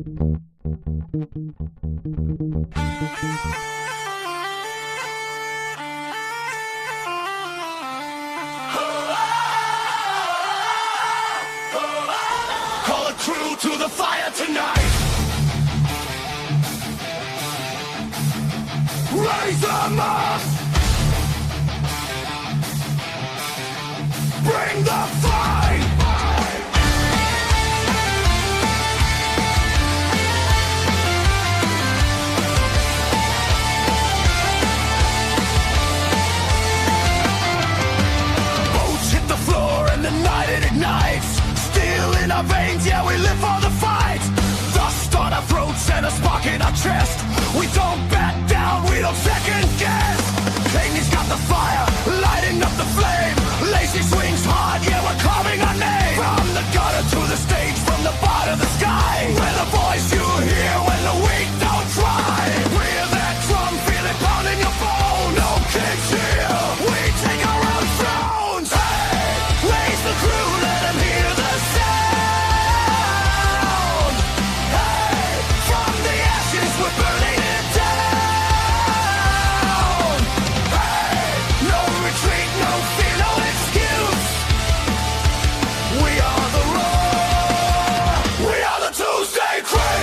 Call a crew to the fire tonight. Raise them up. Bring the fight. Boats hit the floor and the night it ignites. Steel in our veins, yeah, we live for the fight. Dust on our throats and a spark in our chest. We don't back down, we don't second guess. Amy's got the fire, lighting up the flame. Lazy swings hard, yeah, we're carving our name. From the gutter to the stage, from the bottom of the sky. We're the voice you hear when the weak don't try. Hear that drum, feel it pounding your bone. No kings here, we take our own thrones. Hey, raise the crew, let them hear the sound. Hey, from the ashes we're burning it down. Hey, no retreat, no fear, no excuse. We are the roar. We are the ToosDay Crüe.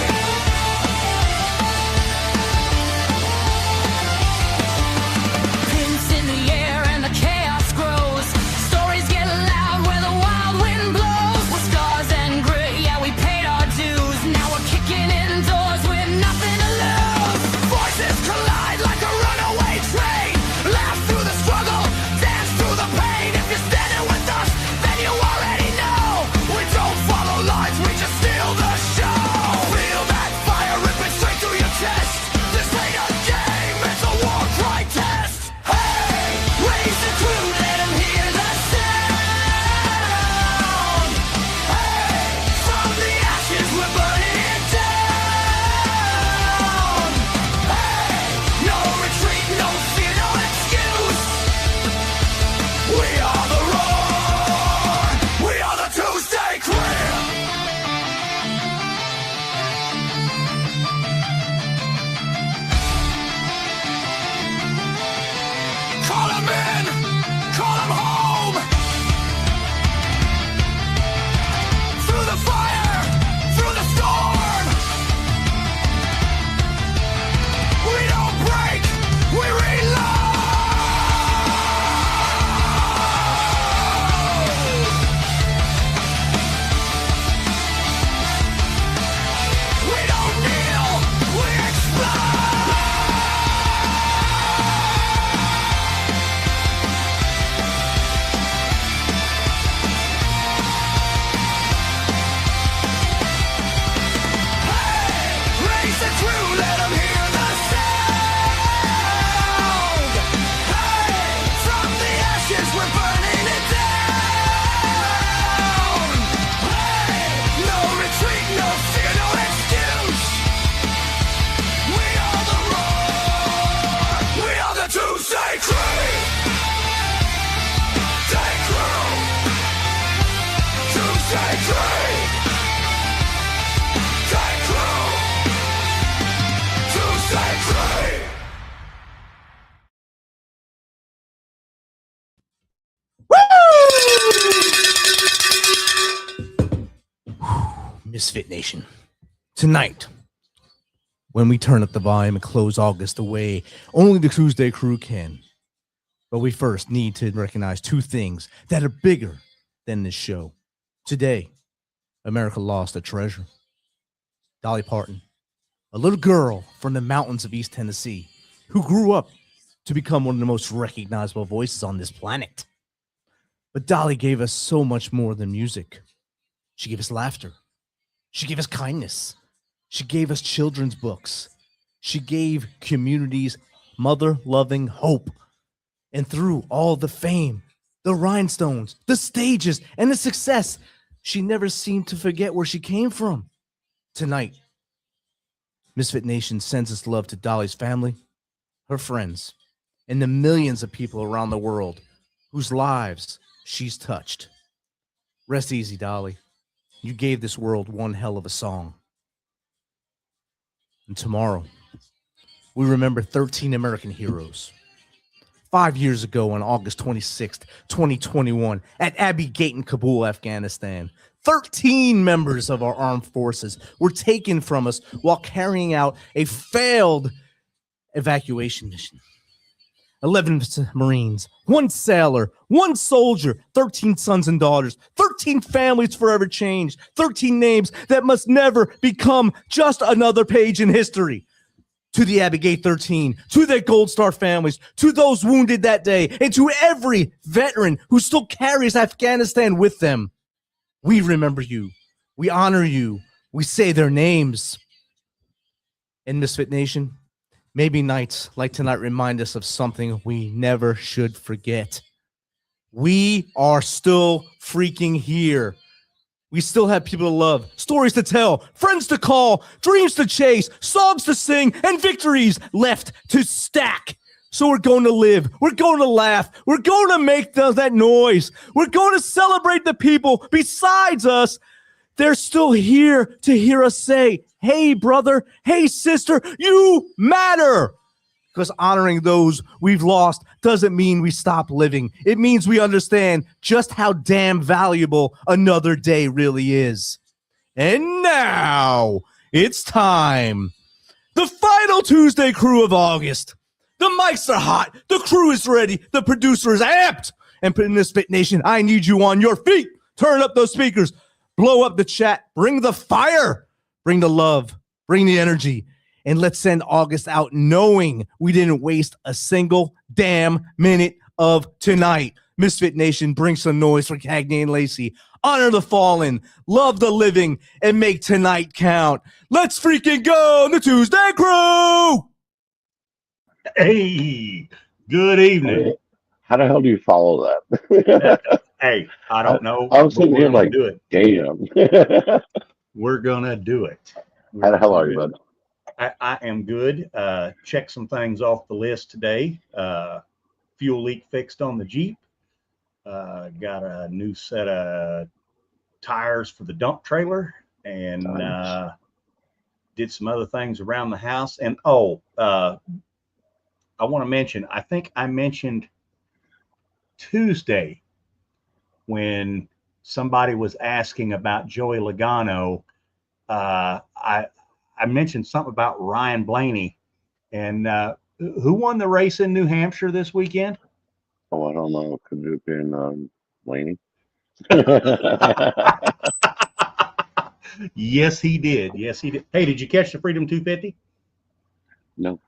Pins in the air and the chaos grows. Stories get loud where the wild wind blows. With scars and grit, yeah, we paid our dues. Now we're kicking in doors with nothing to lose. Voices collide like a runaway train. Laugh through the struggle, dance through the pain. If you're standing with us, then you already know. We don't follow lines, we just steal the show. Feel that fire ripping straight through your chest. This ain't a game, it's a war cry test. Hey, raise the crew, let them hear the sound. Hey, from the ashes we're burning it down. Hey, no retreat, no fear, no excuse. We are the roar. We are the ToosDay Crüe. Call 'em in, call 'em home. Through the fire, through the storm. We don't break, we reload. We don't kneel, we explode. Raise the crew, let them hear the sound. Hey, from the ashes we're burning it down. Hey, no retreat, no fear, no excuse. We are the roar. We are the ToosDay Crüe. Day Crüe. ToosDay Crüe. Day Crüe. ToosDay Crüe. Misfit Nation. Tonight, when we turn up the volume and close August the way only the ToosDay Crüe can. But we first need to recognize two things that are bigger than this show. Today, America lost a treasure. Dolly Parton, a little girl from the mountains of East Tennessee who grew up to become one of the most recognizable voices on this planet. But Dolly gave us so much more than music. She gave us laughter. She gave us kindness. She gave us children's books. She gave communities mother-loving hope. And through all the fame, the rhinestones, the stages, and the success, she never seemed to forget where she came from. Tonight, Misfit Nation sends its love to Dolly's family, her friends, and the millions of people around the world whose lives she's touched. Rest easy, Dolly. You gave this world one hell of a song. And tomorrow, we remember 13 American heroes. 5 years ago on August 26th, 2021, at Abbey Gate in Kabul, Afghanistan, 13 members of our armed forces were taken from us while carrying out a failed evacuation mission. 11 Marines, 1 sailor, 1 soldier, 13 sons and daughters, 13 families forever changed, 13 names that must never become just another page in history. To the Abbey Gate 13, to their Gold Star families, to those wounded that day, and to every veteran who still carries Afghanistan with them. We remember you. We honor you. We say their names. And Misfit Nation, maybe nights like tonight remind us of something we never should forget. We are still freaking here. We still have people to love, stories to tell, friends to call, dreams to chase, songs to sing, and victories left to stack. So we're going to live. We're going to laugh. We're going to make that noise. We're going to celebrate the people besides us. They're still here to hear us say, hey, brother, hey, sister, you matter. Because honoring those we've lost doesn't mean we stop living. It means we understand just how damn valuable another day really is. And now it's time. The final ToosDay Crüe of August. The mics are hot. The crew is ready. The producer is amped. And in this Fit Nation, I need you on your feet. Turn up those speakers. Blow up the chat. Bring the fire. Bring the love. Bring the energy. And let's send August out knowing we didn't waste a single damn minute of tonight. Misfit Nation, bring some noise for Cagney and Lacey. Honor the fallen, love the living, and make tonight count. Let's freaking go, the ToosDay Crüe! Hey, good evening. How the hell do you follow that? Hey, I don't know. I was sitting here like, do it. damn. We're gonna do it. How the hell are you, bud? I am good. Check some things off the list today. Fuel leak fixed on the Jeep. Got a new set of tires for the dump trailer, and Nice. did some other things around the house. And I want to mention, I think I mentioned Tuesday when somebody was asking about Joey Logano. I mentioned something about Ryan Blaney, and who won the race in New Hampshire this weekend? Oh, I don't know. Could it have been Laney? Yes, he did. Yes, he did. Hey, did you catch the Freedom 250? No.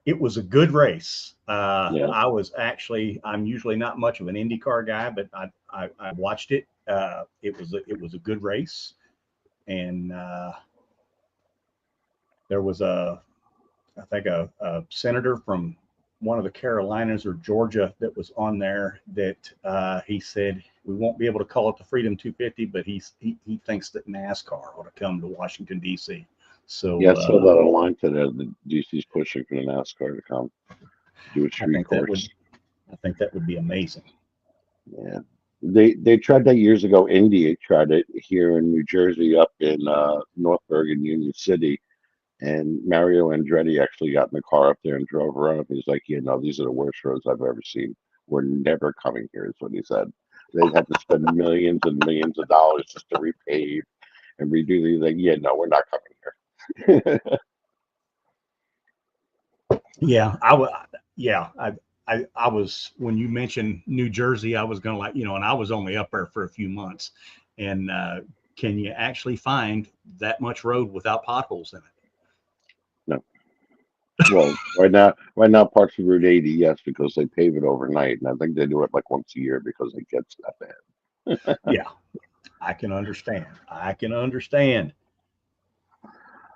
It was a good race. Yeah. I'm usually not much of an IndyCar guy, but I watched it. It was a good race, and there was I think a senator from one of the Carolinas or Georgia that was on there that he said we won't be able to call it the Freedom 250, but he thinks that NASCAR ought to come to Washington, D.C. So Yeah, I saw that online today. The DC's pushing for the NASCAR to come do a street course. I think that would be amazing. Yeah. They tried that years ago. Indy tried it here in New Jersey, up in Northburg and Union City. And Mario Andretti actually got in the car up there and drove around. He's like, yeah, no, these are the worst roads I've ever seen. We're never coming here, is what he said. They had to spend millions and millions of dollars just to repave and redo these. Like, yeah, no, we're not coming here. Yeah, I was, when you mentioned New Jersey, I was going to and I was only up there for a few months. And can you actually find that much road without potholes in it? No. Well, right now, parts of Route 80, yes, because they pave it overnight, and I think they do it like once a year because it gets that bad. Yeah, I can understand.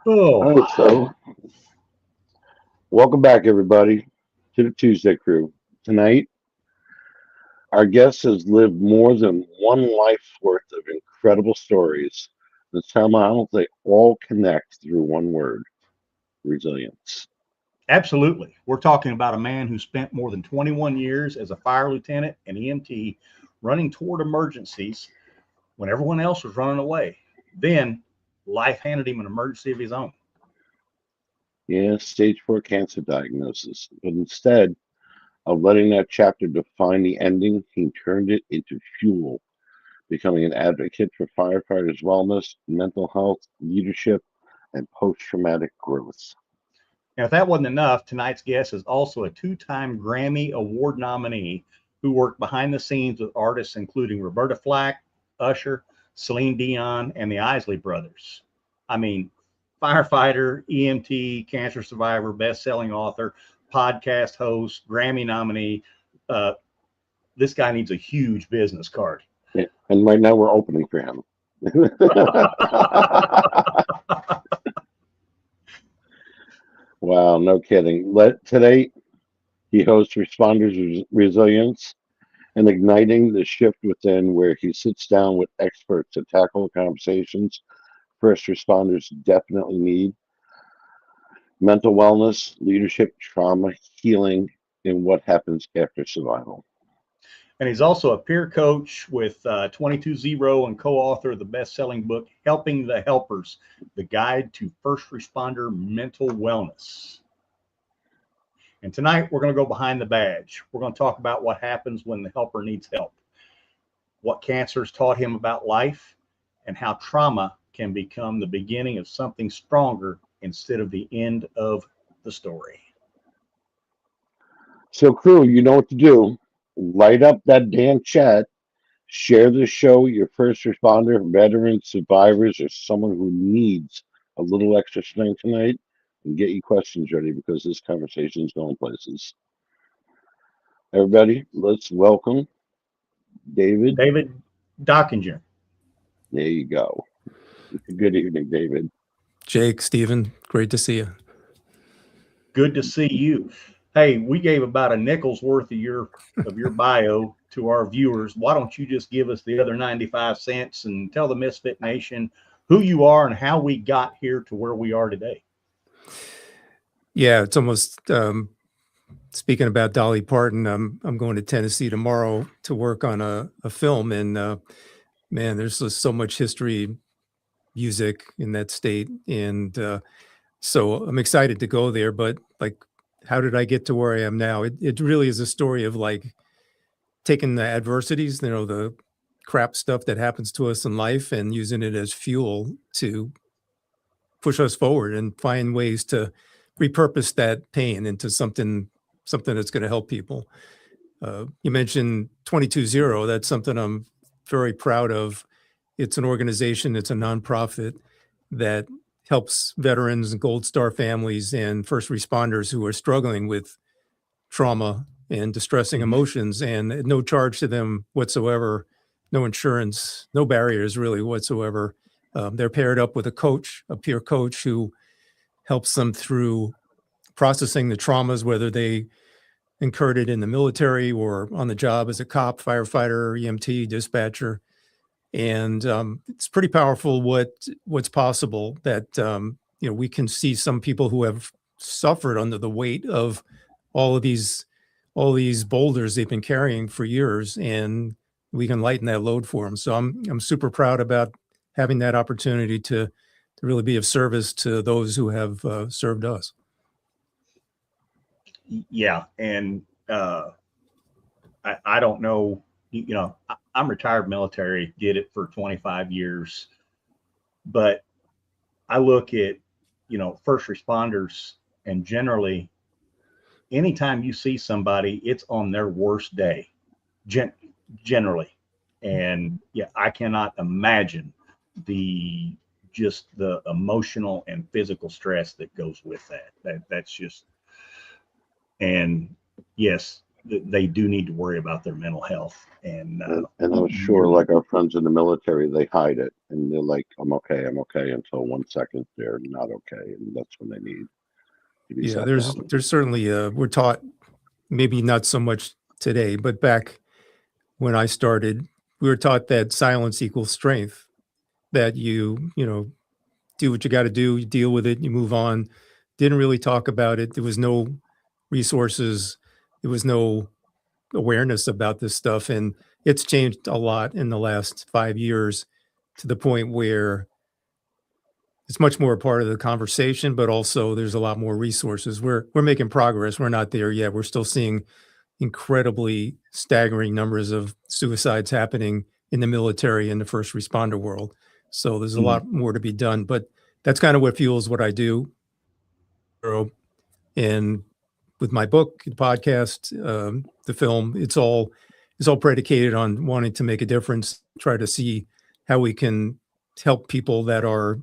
Oh, All right, so welcome back, everybody, to the ToosDay Crüe. Tonight, our guest has lived more than one life's worth of incredible stories. The somehow they all connect through one word: resilience. absolutely. We're talking about a man who spent more than 21 years as a fire lieutenant and EMT running toward emergencies when everyone else was running away. Then life handed him an emergency of his own. Yeah, stage 4 cancer diagnosis. But instead of letting that chapter define the ending, he turned it into fuel, becoming an advocate for firefighters' wellness, mental health, leadership, and post-traumatic growth. Now, if that wasn't enough, tonight's guest is also a 2-time Grammy Award nominee who worked behind the scenes with artists including Roberta Flack, Usher, Celine Dion, and the Isley Brothers. I mean, firefighter, EMT, cancer survivor, best-selling author, podcast host, Grammy nominee. This guy needs a huge business card. Yeah. And right now we're opening for him. Wow, no kidding. Today, he hosts Responders Resilience and Igniting the Shift Within, where he sits down with experts to tackle conversations first responders definitely need: mental wellness, leadership, trauma, healing, and what happens after survival. And he's also a peer coach with 22-0 and co-author of the best-selling book, Helping the Helpers, The Guide to First Responder Mental Wellness. And tonight, we're going to go behind the badge. We're going to talk about what happens when the helper needs help, what cancer's taught him about life, and how trauma can become the beginning of something stronger instead of the end of the story. So, crew, you know what to do. Light up that damn chat. Share the show with your first responder, veterans, survivors, or someone who needs a little extra strength tonight. And get your questions ready, because this conversation is going places. Everybody, let's welcome David. David Dachinger. There you go. Good evening, David. Jake, Stephen, great to see you. Good to see you. Hey, we gave about a nickel's worth of your bio to our viewers. Why don't you just give us the other 95 cents and tell the Misfit Nation who you are and how we got here to where we are today? Yeah, it's almost speaking about Dolly Parton. I'm going to Tennessee tomorrow to work on a film, and man, there's just so much history, music in that state, and so I'm excited to go there. But like, how did I get to where I am now? It really is a story of like taking the adversities, the crap stuff that happens to us in life, and using it as fuel to push us forward and find ways to repurpose that pain into something that's going to help people. You mentioned 22-0. That's something I'm very proud of. It's an organization, it's a nonprofit that helps veterans and Gold Star families and first responders who are struggling with trauma and distressing emotions, and no charge to them whatsoever, no insurance, no barriers really whatsoever. They're paired up with a peer coach who helps them through processing the traumas, whether they incurred it in the military or on the job as a cop, firefighter, EMT, dispatcher. And it's pretty powerful what's possible, that we can see some people who have suffered under the weight of all these boulders they've been carrying for years, and we can lighten that load for them. So I'm super proud about having that opportunity to really be of service to those who have served us. Yeah, and I don't know, I'm retired military, did it for 25 years, but I look at, first responders, and generally, anytime you see somebody, it's on their worst day, generally. And yeah, I cannot imagine the emotional and physical stress that goes with that. That's just, and yes, they do need to worry about their mental health. And I'm sure, like our friends in the military, they hide it, and they're like, I'm okay, until 1 second they're not okay, and that's when they need to be sat There's certainly we're taught, maybe not so much today, but back when I started, we were taught that silence equals strength, that you do what you got to do, you deal with it, you move on. Didn't really talk about it. There was no resources, there was no awareness about this stuff, and it's changed a lot in the last 5 years, to the point where it's much more a part of the conversation, but also there's a lot more resources. We're making progress. We're not there yet. We're still seeing incredibly staggering numbers of suicides happening in the military and the first responder world. So there's a lot more to be done, but that's kind of what fuels what I do. And with my book, the podcast, the film, it's all predicated on wanting to make a difference, try to see how we can help people that are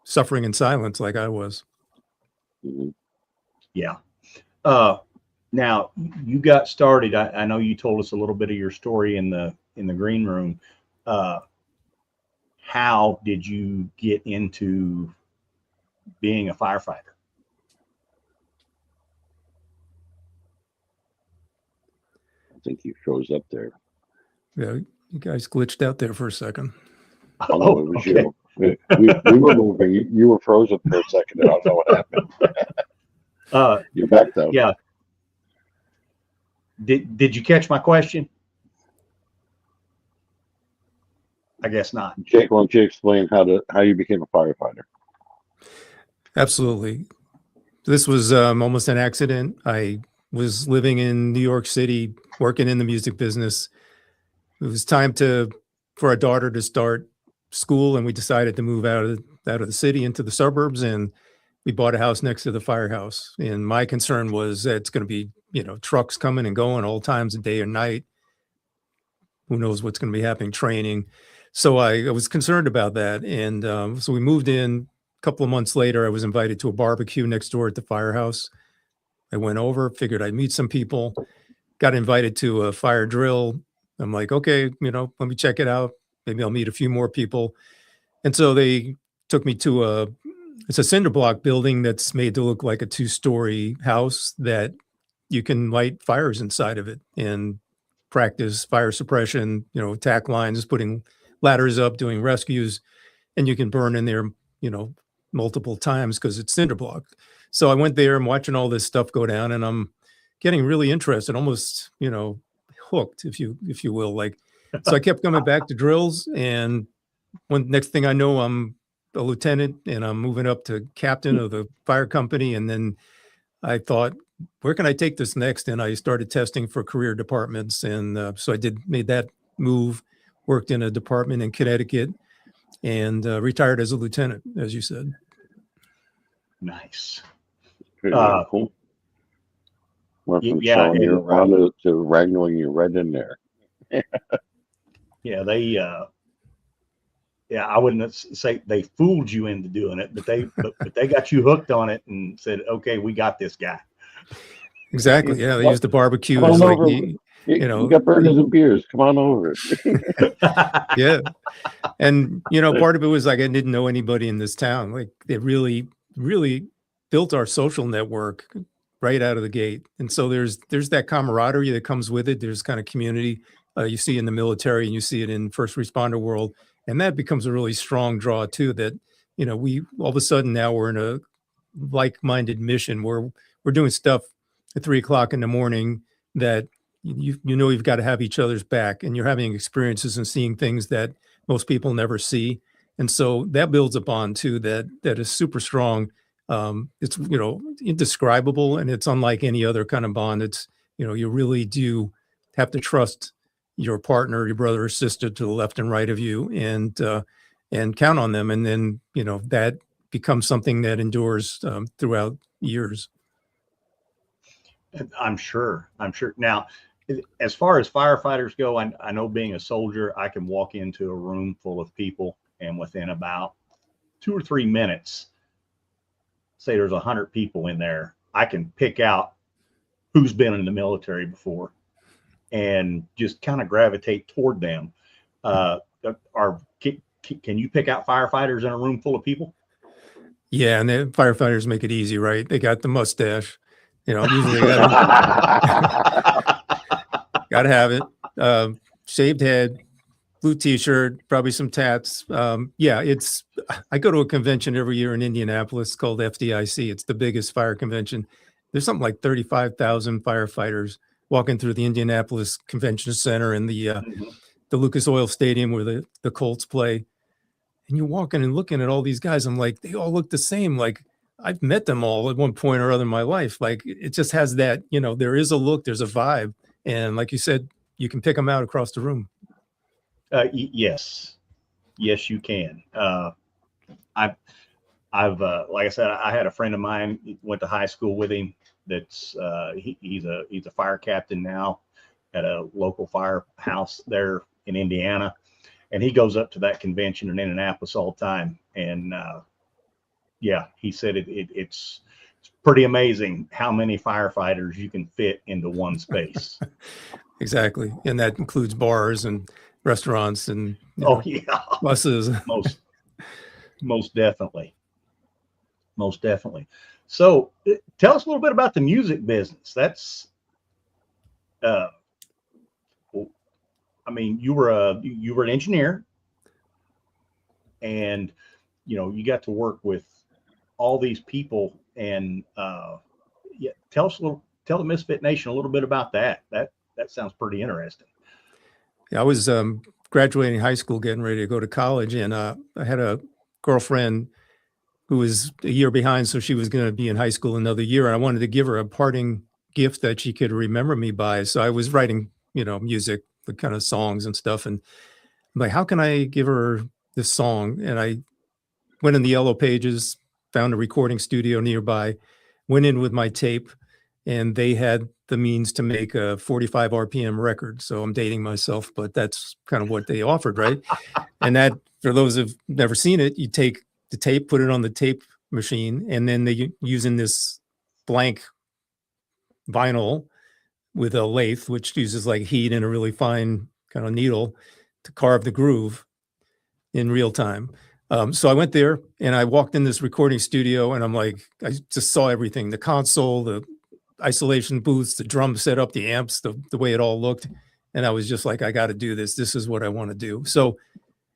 suffering in silence like I was. Yeah. Now you got started. I know you told us a little bit of your story in the green room. How did you get into being a firefighter? I think he froze up there. Yeah, you guys glitched out there for a second. Oh, no, it was you. We were moving. You were frozen for a second. I don't know what happened. You're back though. Yeah. Did you catch my question? I guess not. Jake, why don't you explain how you became a firefighter? Absolutely. This was almost an accident. I was living in New York City, working in the music business. It was time for our daughter to start school, and we decided to move out of the city into the suburbs, and we bought a house next to the firehouse. And my concern was that it's going to be, trucks coming and going all times of day or night. Who knows what's going to be happening, training. So I was concerned about that. And so we moved in. A couple of months later, I was invited to a barbecue next door at the firehouse. I went over, figured I'd meet some people, got invited to a fire drill. I'm like, okay, let me check it out. Maybe I'll meet a few more people. And so they took me to it's a cinder block building that's made to look like a 2-story house that you can light fires inside of it and practice fire suppression, attack lines, putting ladders up, doing rescues, and you can burn in there, multiple times because it's cinder block. So I went there and watching all this stuff go down, and I'm getting really interested, almost, hooked, if you will. So I kept coming back to drills, and next thing I know, I'm a lieutenant and I'm moving up to captain of the fire company. And then I thought, where can I take this next? And I started testing for career departments. And so I made that move, worked in a department in Connecticut, and retired as a lieutenant, as you said. Nice. Pretty cool. Went from showing you around to wrangling you right in there. Yeah, I wouldn't say they fooled you into doing it, but they got you hooked on it and said, okay, we got this guy. Exactly. Yeah, they used the barbecue as like, you got burgers and beers. Come on over. Yeah. And, part of it was like I didn't know anybody in this town. Like they really, really built our social network right out of the gate. And so there's that camaraderie that comes with it. There's kind of community you see in the military, and you see it in first responder world. And that becomes a really strong draw too, that, we all of a sudden now we're in a like-minded mission where we're doing stuff at 3:00 in the morning that you've got to have each other's back, and you're having experiences and seeing things that most people never see. And so that builds a bond too, that is super strong. It's, indescribable, and it's unlike any other kind of bond. It's, you really do have to trust your partner, your brother or sister to the left and right of you, and count on them. And then, that becomes something that endures throughout years. I'm sure. Now, as far as firefighters go, I know being a soldier, I can walk into a room full of people, and within about 2 or 3 minutes, say there's 100 people in there, I can pick out who's been in the military before and just kind of gravitate toward them. Can you pick out firefighters in a room full of people? Yeah, and the firefighters make it easy, right? They got the mustache. Usually gotta have it. Shaved head, blue t-shirt, probably some tats. I go to a convention every year in Indianapolis called FDIC. It's the biggest fire convention. There's something like 35,000 firefighters walking through the Indianapolis Convention Center and the Lucas Oil Stadium where the Colts play. And you're walking and looking at all these guys. I'm like, they all look the same. Like I've met them all at one point or other in my life. Like it just has that, there is a look, there's a vibe. And like you said, you can pick them out across the room. Yes, you can. I've like I said, I had a friend of mine, went to high school with him. That's he's a fire captain now at a local firehouse there in Indiana, and he goes up to that convention in Indianapolis all the time. And yeah, he said it's pretty amazing how many firefighters you can fit into one space. Exactly, and that includes bars and restaurants and yeah, buses. Most definitely. So tell us a little bit about the music business. That's I mean, you were an engineer, and you got to work with all these people, and yeah, tell the Misfit Nation a little bit about that. That sounds pretty interesting. Yeah, I was graduating high school, getting ready to go to college, and I had a girlfriend who was a year behind, so she was going to be in high school another year, and I wanted to give her a parting gift that she could remember me by. So I was writing, music, the kind of songs and stuff, and I'm like, how can I give her this song? And I went in the Yellow Pages, found a recording studio nearby, went in with my tape, and they had the means to make a 45 RPM record. So I'm dating myself, but that's kind of what they offered, right? And that, for those who've never seen it, you take the tape, put it on the tape machine, and then they using this blank vinyl with a lathe, which uses like heat and a really fine kind of needle to carve the groove in real time. So I went there and I walked in this recording studio, and I'm like, I just saw everything, the console, the isolation booths, the drum setup, the amps, the way it all looked. And I was just like, I got to do this. This is what I want to do. So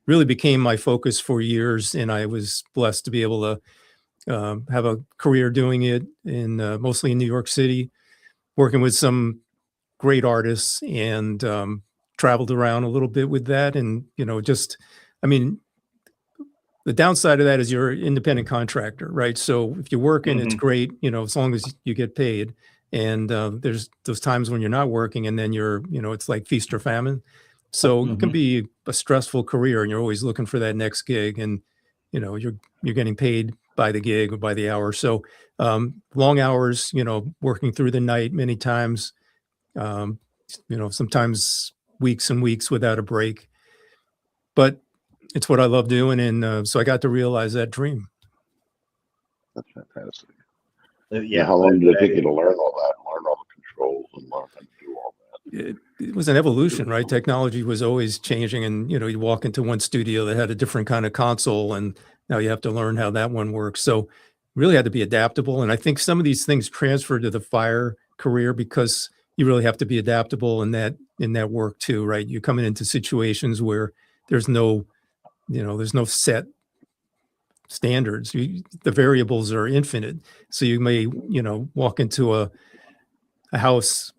really became my focus for years. And I was blessed to be able to have a career doing it in mostly in New York City, working with some great artists, and traveled around a little bit with that. And, the downside of that is you're an independent contractor, right? So if you're working, it's great, as long as you get paid. And there's those times when you're not working, and then you're, it's like feast or famine. So it can be a stressful career, and you're always looking for that next gig, and you're getting paid by the gig or by the hour. So long hours, working through the night many times, sometimes weeks and weeks without a break. But it's what I love doing, and so I got to realize that dream. That's fantastic. Yeah. How long did it take you to learn all that, learn all the controls, and learn how to do all that? It was an evolution, right? Technology was always changing, and you walk into one studio that had a different kind of console, and now you have to learn how that one works. So really had to be adaptable. And I think some of these things transfer to the fire career, because you really have to be adaptable in that work too, right? You're coming into situations where there's no set standards. The variables are infinite. So you may, walk into a house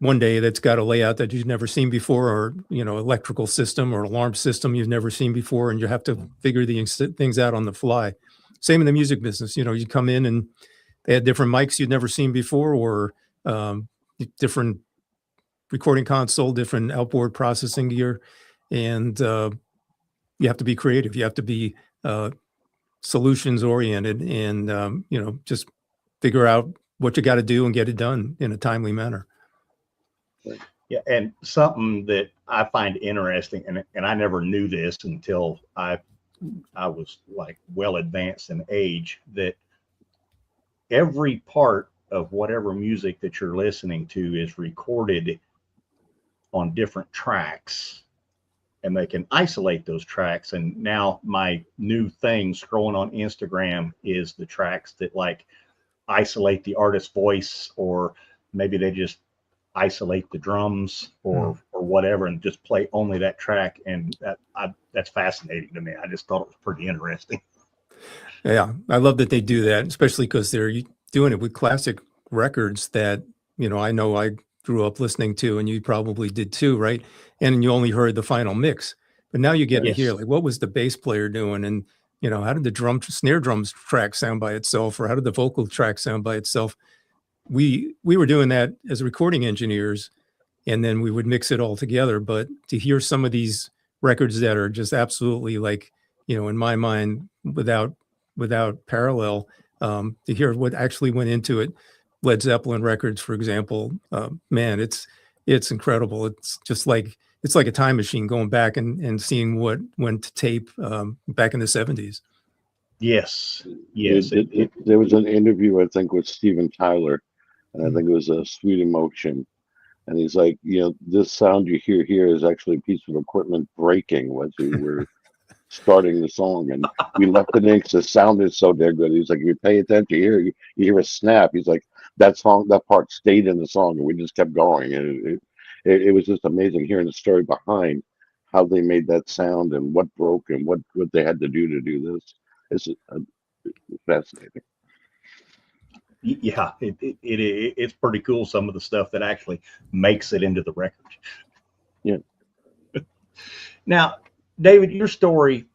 one day that's got a layout that you've never seen before, or, electrical system or alarm system you've never seen before, and you have to figure these things out on the fly. Same in the music business. You come in and they had different mics you'd never seen before, or different recording console, different outboard processing gear. And you have to be creative. You have to be solutions oriented, and just figure out what you got to do and get it done in a timely manner. Yeah, and something that I find interesting, and I never knew this until I was like well advanced in age, that every part of whatever music that you're listening to is recorded on different tracks, and they can isolate those tracks. And now my new thing scrolling on Instagram is the tracks that like isolate the artist's voice, or maybe they just isolate the drums or whatever, and just play only that track. And that's fascinating to me. I just thought it was pretty interesting. Yeah, I love that they do that, especially because they're doing it with classic records that, I know I grew up listening to, and you probably did too, right? And you only heard the final mix. But now you get to Yes. hear, like, what was the bass player doing? And, how did the snare drums track sound by itself? Or how did the vocal track sound by itself? We were doing that as recording engineers, and then we would mix it all together. But to hear some of these records that are just absolutely, like, in my mind, without parallel, to hear what actually went into it, Led Zeppelin records, for example, man, it's incredible. It's like a time machine going back and seeing what went to tape back in the 70s. Yes. Yes. There was an interview, I think, with Steven Tyler, and I think it was a Sweet Emotion. And he's like, this sound you hear here is actually a piece of equipment breaking as we were starting the song. And we left it in because the sound is so damn good. He's like, if you pay attention, you hear a snap. He's like, that part stayed in the song, and we just kept going. And it was just amazing hearing the story behind how they made that sound and what broke and what they had to do this. It's fascinating. Yeah, it's pretty cool, some of the stuff that actually makes it into the record. Yeah. Now, David, your story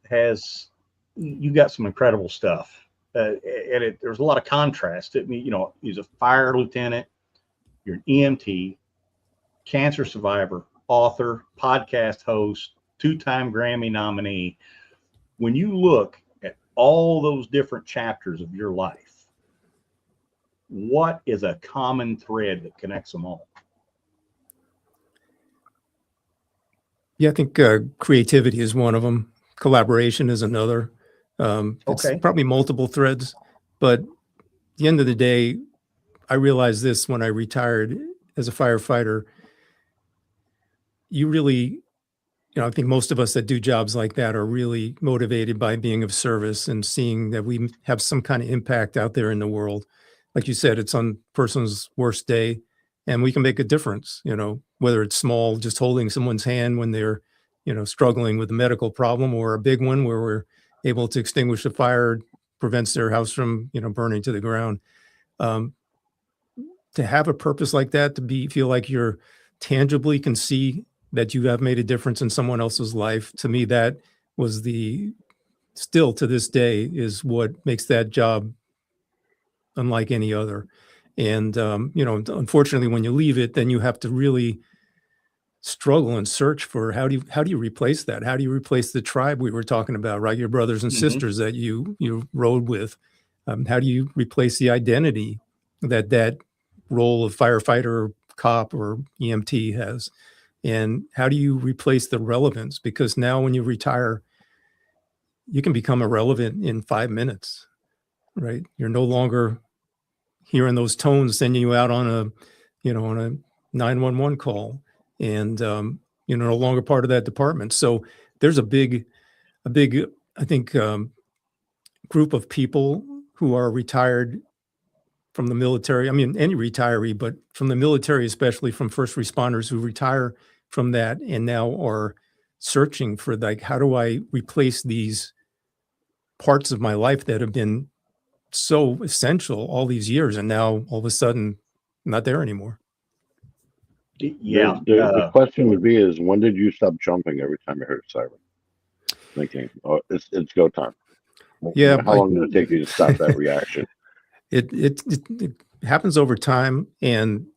you got some incredible stuff. And there's a lot of contrast. He's a fire lieutenant, you're an EMT, cancer survivor, author, podcast host, 2-time Grammy nominee. When you look at all those different chapters of your life, what is a common thread that connects them all? Yeah, I think creativity is one of them. Collaboration is another. It's probably multiple threads, but at the end of the day, I realized this when I retired as a firefighter. You really, I think most of us that do jobs like that are really motivated by being of service and seeing that we have some kind of impact out there in the world. Like you said, it's on a person's worst day, and we can make a difference, whether it's small, just holding someone's hand when they're, struggling with a medical problem, or a big one where we're able to extinguish a fire, prevents their house from, burning to the ground. To have a purpose like that, feel like you're tangibly can see that you have made a difference in someone else's life. To me, that was still to this day is what makes that job unlike any other. And, unfortunately, when you leave it, then you have to really struggle and search for how do you replace that? How do you replace the tribe we were talking about, right? Your brothers and sisters that you rode with. How do you replace the identity that role of firefighter, cop, or EMT has? And how do you replace the relevance? Because now when you retire, you can become irrelevant in 5 minutes, right? You're no longer hearing those tones sending you out on a 911 call, and you're no longer part of that department. So there's a big, I think, group of people who are retired from the military. I mean, any retiree, but from the military, especially from first responders who retire from that and now are searching for, like, how do I replace these parts of my life that have been so essential all these years, and now all of a sudden not there anymore. Yeah. The question would be is, when did you stop jumping every time you heard a siren? Thinking, oh, it's go time. Yeah. How long did it take you to stop that reaction? It happens over time. And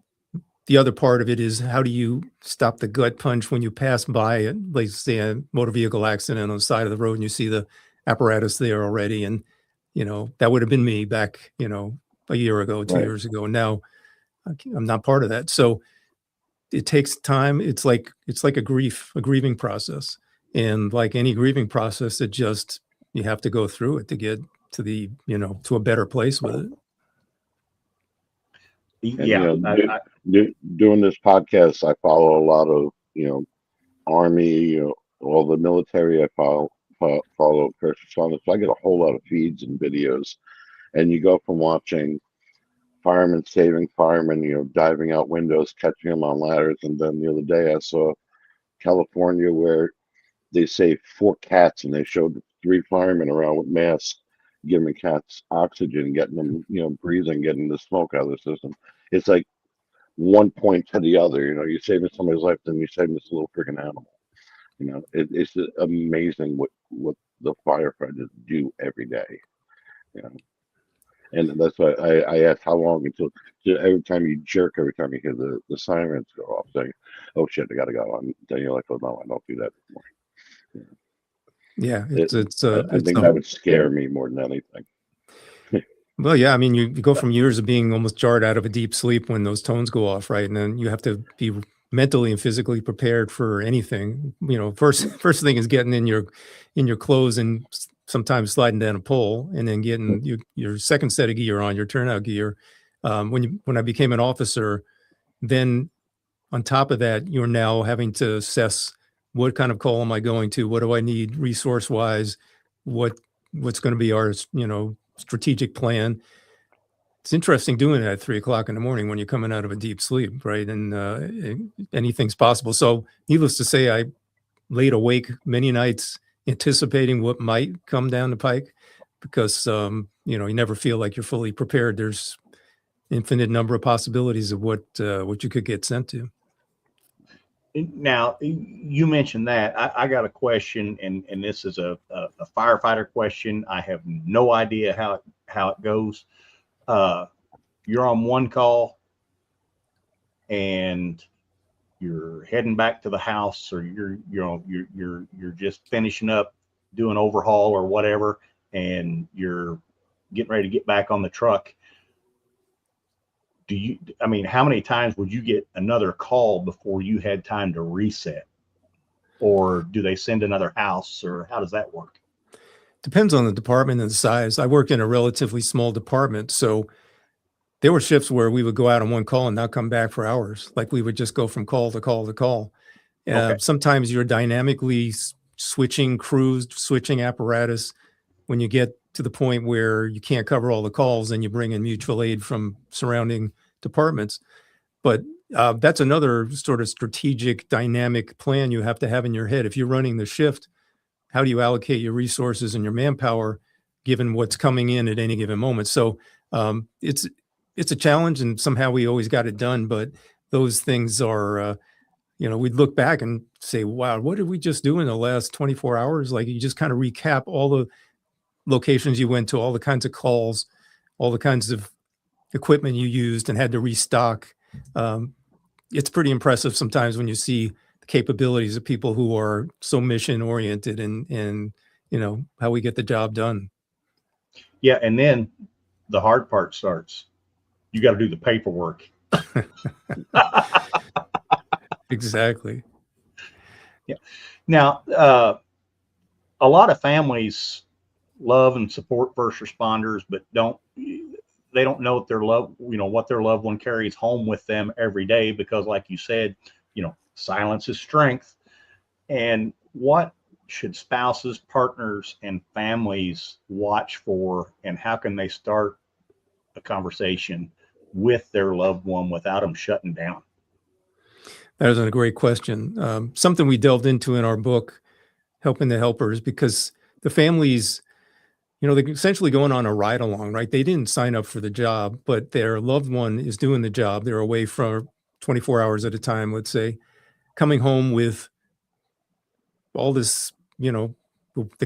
the other part of it is, how do you stop the gut punch when you pass by, like, say, a motor vehicle accident on the side of the road and you see the apparatus there already? And, that would have been me back, a year ago, 2 years ago. And now I'm not part of that. So it takes time. It's like a grieving process. And like any grieving process, you have to go through it to get to to a better place with it. Yeah. Doing this podcast, I follow a lot of, Army, all the military. I follow first responders. So I get a whole lot of feeds and videos, and you go from watching firemen saving firemen, diving out windows, catching them on ladders. And then the other day I saw California where they saved 4 cats, and they showed 3 firemen around with masks, giving cats oxygen, getting them, breathing, getting the smoke out of the system. It's like one point to the other. You're saving somebody's life, then you're saving this little freaking animal. It's amazing what the firefighters do every day. You know, and that's why I asked how long until every time you jerk, every time you hear the sirens go off, saying, "Oh shit, I gotta go." And then you're like, "Oh no, I don't do that anymore." Yeah, I think that would scare me more than anything. Well, yeah, I mean, you go from years of being almost jarred out of a deep sleep when those tones go off, right? And then you have to be mentally and physically prepared for anything. First thing is getting in your clothes and sometimes sliding down a pole, and then getting your second set of gear on, your turnout gear. When I became an officer, then on top of that, you're now having to assess what kind of call am I going to? What do I need resource wise? What's going to be our strategic plan? It's interesting doing it at 3:00 in the morning when you're coming out of a deep sleep, right? And anything's possible. So needless to say, I laid awake many nights anticipating what might come down the pike, because you never feel like you're fully prepared. There's infinite number of possibilities of what you could get sent to. Now, you mentioned that. I got a question, and this is a firefighter question. I have no idea how it goes. You're on one call, and you're heading back to the house, or you're just finishing up doing overhaul or whatever, and you're getting ready to get back on the truck. How many times would you get another call before you had time to reset? Or do they send another house, or how does that work? Depends on the department and the size. I worked in a relatively small department, so there were shifts where we would go out on one call and not come back for hours. Like, we would just go from call to call to call. Okay. Sometimes you're dynamically switching crews, switching apparatus. When you get to the point where you can't cover all the calls, and you bring in mutual aid from surrounding departments. But that's another sort of strategic, dynamic plan you have to have in your head. If you're running the shift, how do you allocate your resources and your manpower given what's coming in at any given moment? So it's a challenge, and somehow we always got it done. But those things are, we'd look back and say, wow, what did we just do in the last 24 hours? Like, you just kind of recap all the locations you went to, all the kinds of calls, all the kinds of equipment you used and had to restock. It's pretty impressive sometimes when you see the capabilities of people who are so mission oriented, and how we get the job done. Yeah. And then the hard part starts. You got to do the paperwork. Exactly. Yeah. Now, a lot of families love and support first responders, but they don't know what their loved one carries home with them every day, because, like you said, silence is strength. And what should spouses, partners, and families watch for, and how can they start a conversation with their loved one without them shutting down? That is a great question. Something we delved into in our book, Helping the Helpers, because the families, they're essentially going on a ride along, right? They didn't sign up for the job, but their loved one is doing the job. They're away for 24 hours at a time, let's say, coming home with all this, the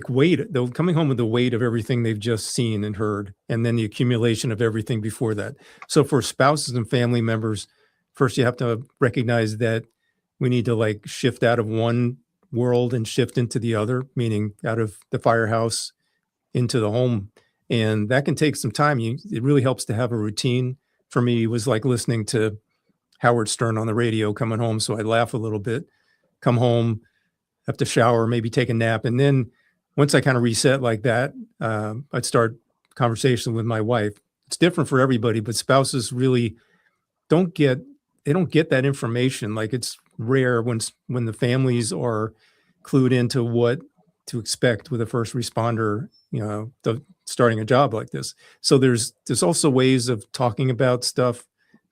weight. They're coming home with the weight of everything they've just seen and heard, and then the accumulation of everything before that. So for spouses and family members, first you have to recognize that we need to shift out of one world and shift into the other, meaning out of the firehouse into the home. And that can take some time. It really helps to have a routine. For me, it was like listening to Howard Stern on the radio coming home. So I'd laugh a little bit, come home, have to shower, maybe take a nap. And then once I kind of reset like that, I'd start conversation with my wife. It's different for everybody, but spouses really don't get that information. Like, it's rare when the families are clued into what to expect with a first responder, starting a job like this. So there's also ways of talking about stuff.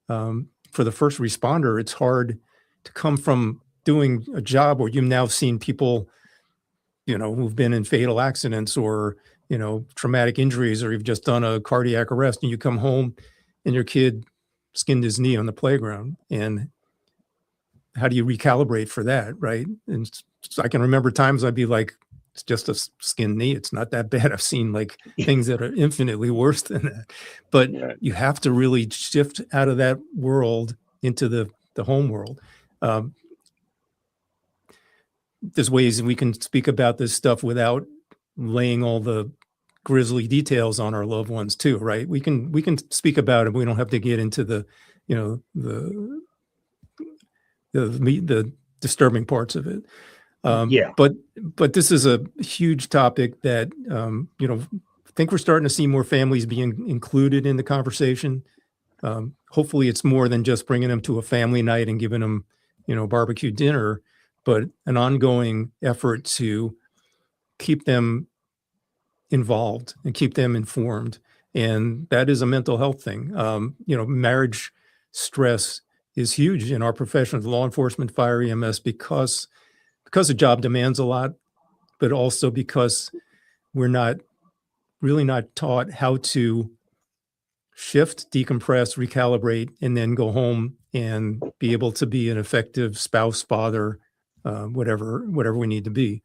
For the first responder, it's hard to come from doing a job where you've now seen people, who've been in fatal accidents or, traumatic injuries, or you've just done a cardiac arrest, and you come home and your kid skinned his knee on the playground. And how do you recalibrate for that, right? And I can remember times I'd be like, it's just a skinned knee. It's not that bad. I've seen like things that are infinitely worse than that. But Right. you have to really shift out of that world into the home world. There's ways we can speak about this stuff without laying all the grisly details on our loved ones too, right? We can speak about it. We don't have to get into the, you know, the disturbing parts of it. Yeah. But this is a huge topic that, you know, I think we're starting to see more families being included in the conversation. Hopefully it's more than just bringing them to a family night and giving them, you know, barbecue dinner, but an ongoing effort to keep them involved and keep them informed. And that is a mental health thing. You know, marriage stress is huge in our professions, law enforcement, fire, EMS, because the job demands a lot, but also because we're really not taught how to shift, decompress, recalibrate, and then go home and be able to be an effective spouse, father, whatever we need to be.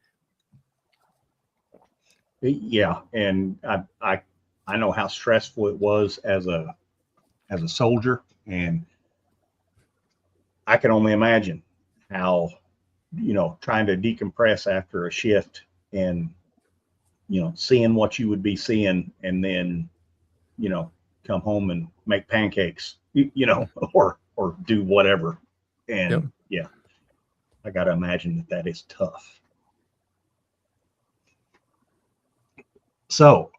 Yeah, and I know how stressful it was as a soldier, and I can only imagine how, you know, trying to decompress after a shift and, you know, seeing what you would be seeing, and then, you know, come home and make pancakes, you know, or do whatever. And yeah, I got to imagine that is tough. So,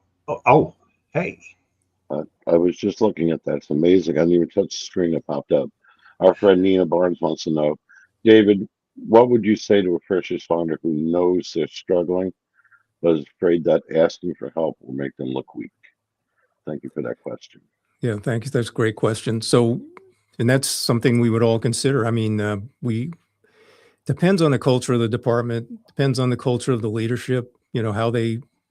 hey. I was just looking at that. It's amazing. I didn't even touch the screen that popped up. Our friend Nina Barnes wants to know, David, what would you say to a first responder who knows they're struggling, but is afraid that asking for help will make them look weak? Thank you for that question. Yeah, thank you. That's a great question. So, and that's something we would all consider. I mean, depends on the culture of the department, depends on the culture of the leadership, you know, how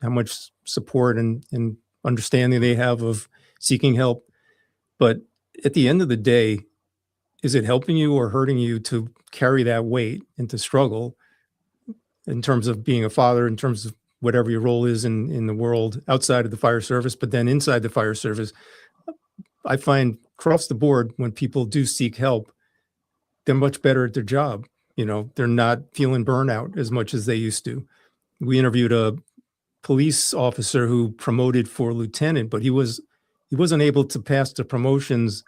much support and understanding they have of seeking help. But at the end of the day, is it helping you or hurting you to carry that weight and to struggle in terms of being a father, in terms of whatever your role is in the world outside of the fire service, but then inside the fire service? I find across the board, when people do seek help, they're much better at their job. You know, they're not feeling burnout as much as they used to. We interviewed a police officer who promoted for lieutenant, but he wasn't able to pass the promotions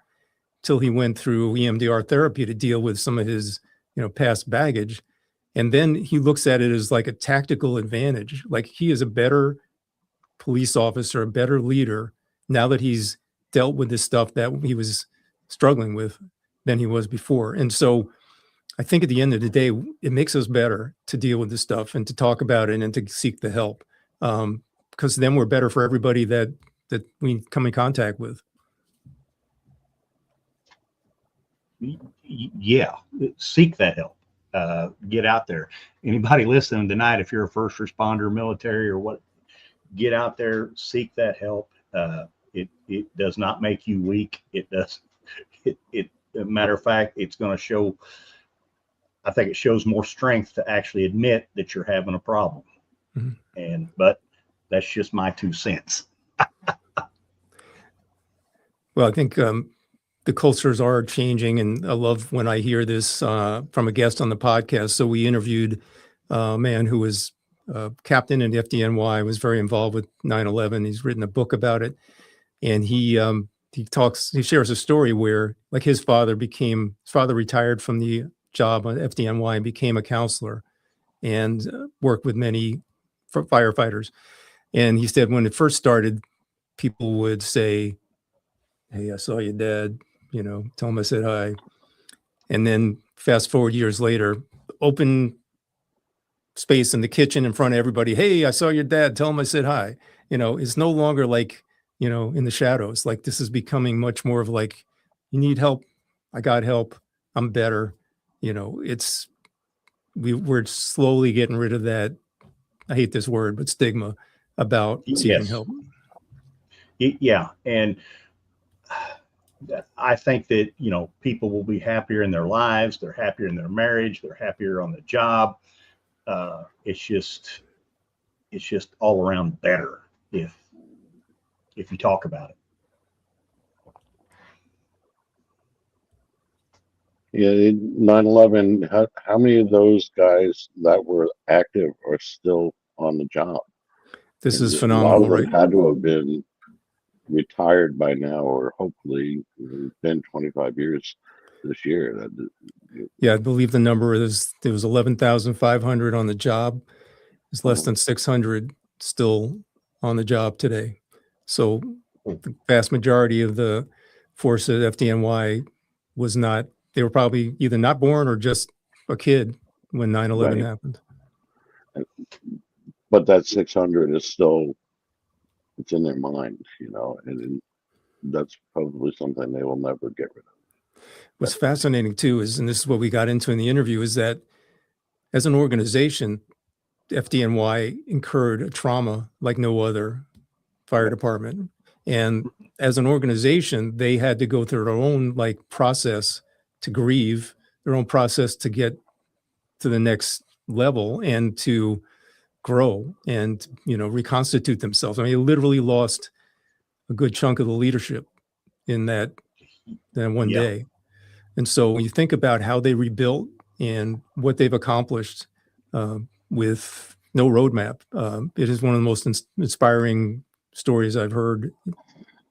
till he went through EMDR therapy to deal with some of his, you know, past baggage. And then he looks at it as like a tactical advantage. Like he is a better police officer, a better leader now that he's dealt with this stuff that he was struggling with than he was before. And so I think at the end of the day, it makes us better to deal with this stuff and to talk about it and to seek the help. Because then we're better for everybody that we come in contact with. Yeah, seek that help. Get out there. Anybody listening tonight, if you're a first responder, military, or what, get out there, seek that help. It does not make you weak. It does. Matter of fact, it's going to show. I think it shows more strength to actually admit that you're having a problem. Mm-hmm. But that's just my 2 cents. Well, I think the cultures are changing, and I love when I hear this from a guest on the podcast. So we interviewed a man who was captain in the FDNY, was very involved with 9/11. He's written a book about it, and he shares a story where, like, his father retired from the job on FDNY and became a counselor and worked with many firefighters. And he said when it first started, people would say, "Hey, I saw your dad, you know, tell him I said hi." And then fast forward years later, open space in the kitchen in front of everybody. "Hey, I saw your dad, tell him I said hi." You know, it's no longer like, you know, in the shadows. Like, this is becoming much more of like, you need help, I got help, I'm better. You know, we're slowly getting rid of that, I hate this word, but stigma about seeking help. Yeah. And I think that, you know, people will be happier in their lives. They're happier in their marriage. They're happier on the job it's just all around better if you talk about it. Yeah, 9/11. How many of those guys that were active are still on the job? This is A lot phenomenal, of them right? had to have been retired by now, or hopefully it's been 25 years this year. Yeah, I believe the number is there was 11,500 on the job. There's less than 600 still on the job today. So the vast majority of the force at FDNY was not, they were probably either not born or just a kid when 9/11 Right. happened. But that 600 is still, it's in their mind, and that's probably something they will never get rid of. What's fascinating too is, and this is what we got into in the interview, is that as an organization, FDNY incurred a trauma like no other fire department. And as an organization, they had to go through their own like process to grieve, their own process to get to the next level and to grow and, reconstitute themselves. I mean, they literally lost a good chunk of the leadership in that one Yeah. day. And so when you think about how they rebuilt and what they've accomplished with no roadmap, it is one of the most inspiring stories I've heard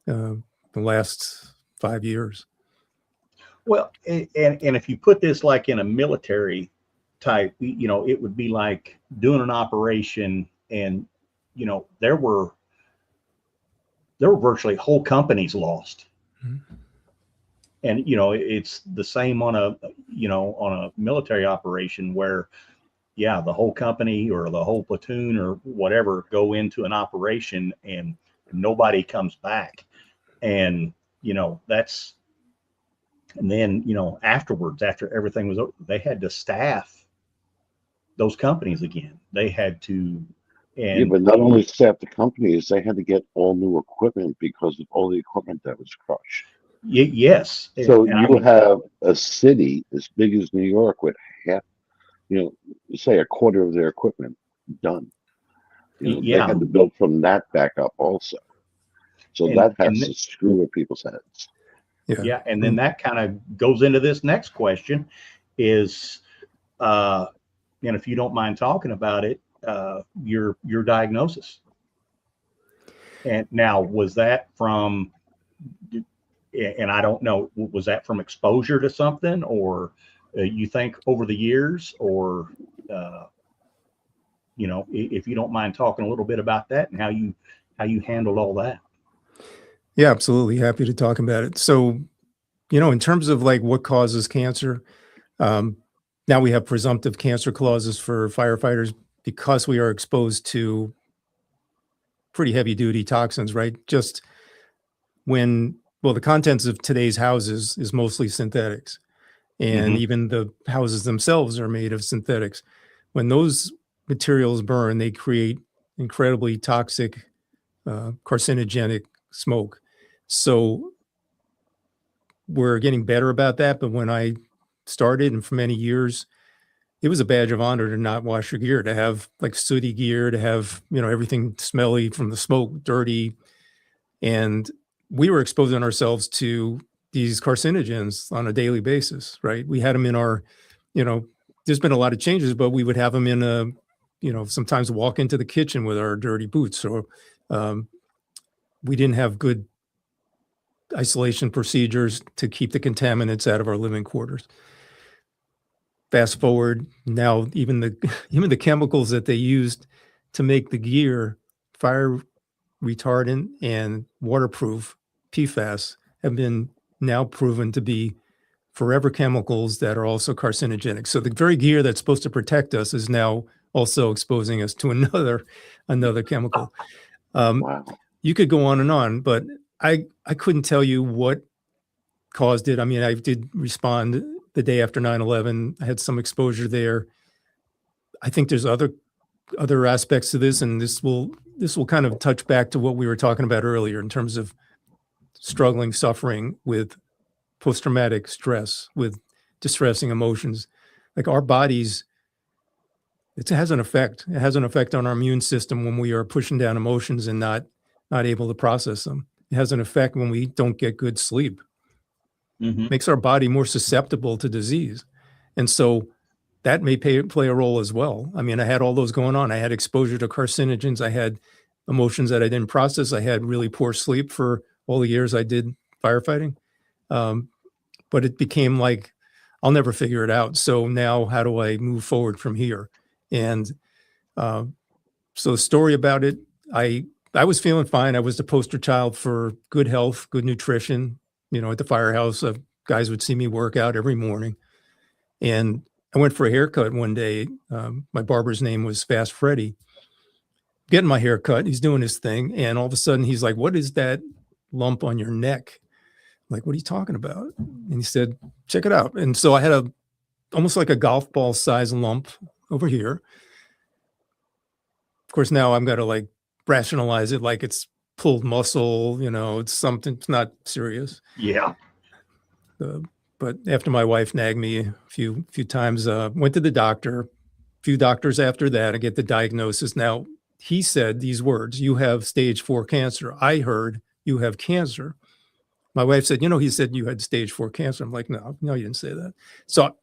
the last 5 years. Well, and if you put this like in a military type, it would be like doing an operation, and there were virtually whole companies lost. Mm-hmm. And it's the same on a military operation where, yeah, the whole company or the whole platoon or whatever go into an operation and nobody comes back. And that's, and then afterwards, after everything was over, they had to staff those companies again. They had to, and yeah, but not only staff the companies, they had to get all new equipment because of all the equipment that was crushed. Yes. So you have a city as big as New York with half, say a quarter of their equipment done. They had to build from that back up also. So that has to screw with people's heads. Yeah. And then that kind of goes into this next question is, and if you don't mind talking about it, your diagnosis. And now, was that from, and I don't know, was that from exposure to something, or you think over the years, or if you don't mind talking a little bit about that and how you handled all that. Yeah, absolutely. Happy to talk about it. So, in terms of like what causes cancer, now we have presumptive cancer clauses for firefighters because we are exposed to pretty heavy duty toxins, right? Just the contents of today's houses is mostly synthetics, and even the houses themselves are made of synthetics. When those materials burn, they create incredibly toxic, carcinogenic smoke. So we're getting better about that. But when I started, and for many years, it was a badge of honor to not wash your gear, to have like sooty gear, to have, everything smelly from the smoke, dirty. And we were exposing ourselves to these carcinogens on a daily basis, right? We had them in our, there's been a lot of changes, but we would have them in sometimes walk into the kitchen with our dirty boots, or we didn't have good isolation procedures to keep the contaminants out of our living quarters. Fast forward now, even the chemicals that they used to make the gear, fire retardant and waterproof, PFAS, have been now proven to be forever chemicals that are also carcinogenic. So the very gear that's supposed to protect us is now also exposing us to another chemical. Wow. You could go on, but I couldn't tell you what caused it. I mean, I did respond the day after 9/11. I had some exposure there. I think there's other aspects to this, and this will kind of touch back to what we were talking about earlier in terms of suffering with post-traumatic stress, with distressing emotions. Like our bodies it has an effect. It has an effect on our immune system when we are pushing down emotions and not able to process them. It has an effect when we don't get good sleep. Mhm. Makes our body more susceptible to disease. And so that may play a role as well. I mean, I had all those going on. I had exposure to carcinogens. I had emotions that I didn't process. I had really poor sleep for all the years I did firefighting. But it became like, I'll never figure it out. So now how do I move forward from here? And so the story about it, I was feeling fine. I was the poster child for good health, good nutrition. You know, at the firehouse, guys would see me work out every morning. And I went for a haircut one day. My barber's name was Fast Freddy. Getting my hair cut, he's doing his thing. And all of a sudden he's like, "What is that lump on your neck?" I'm like, "What are you talking about?" And he said, "Check it out." And so I had almost like a golf ball size lump over here. Of course, now I'm got to like rationalize it like it's pulled muscle, you know, it's something, it's not serious. Yeah. But after my wife nagged me a few times, went to the doctor, a few doctors after that, I get the diagnosis. Now, he said these words, "You have stage 4 cancer." I heard, "You have cancer." My wife said, he said you had stage 4 cancer. I'm like, no, you didn't say that. So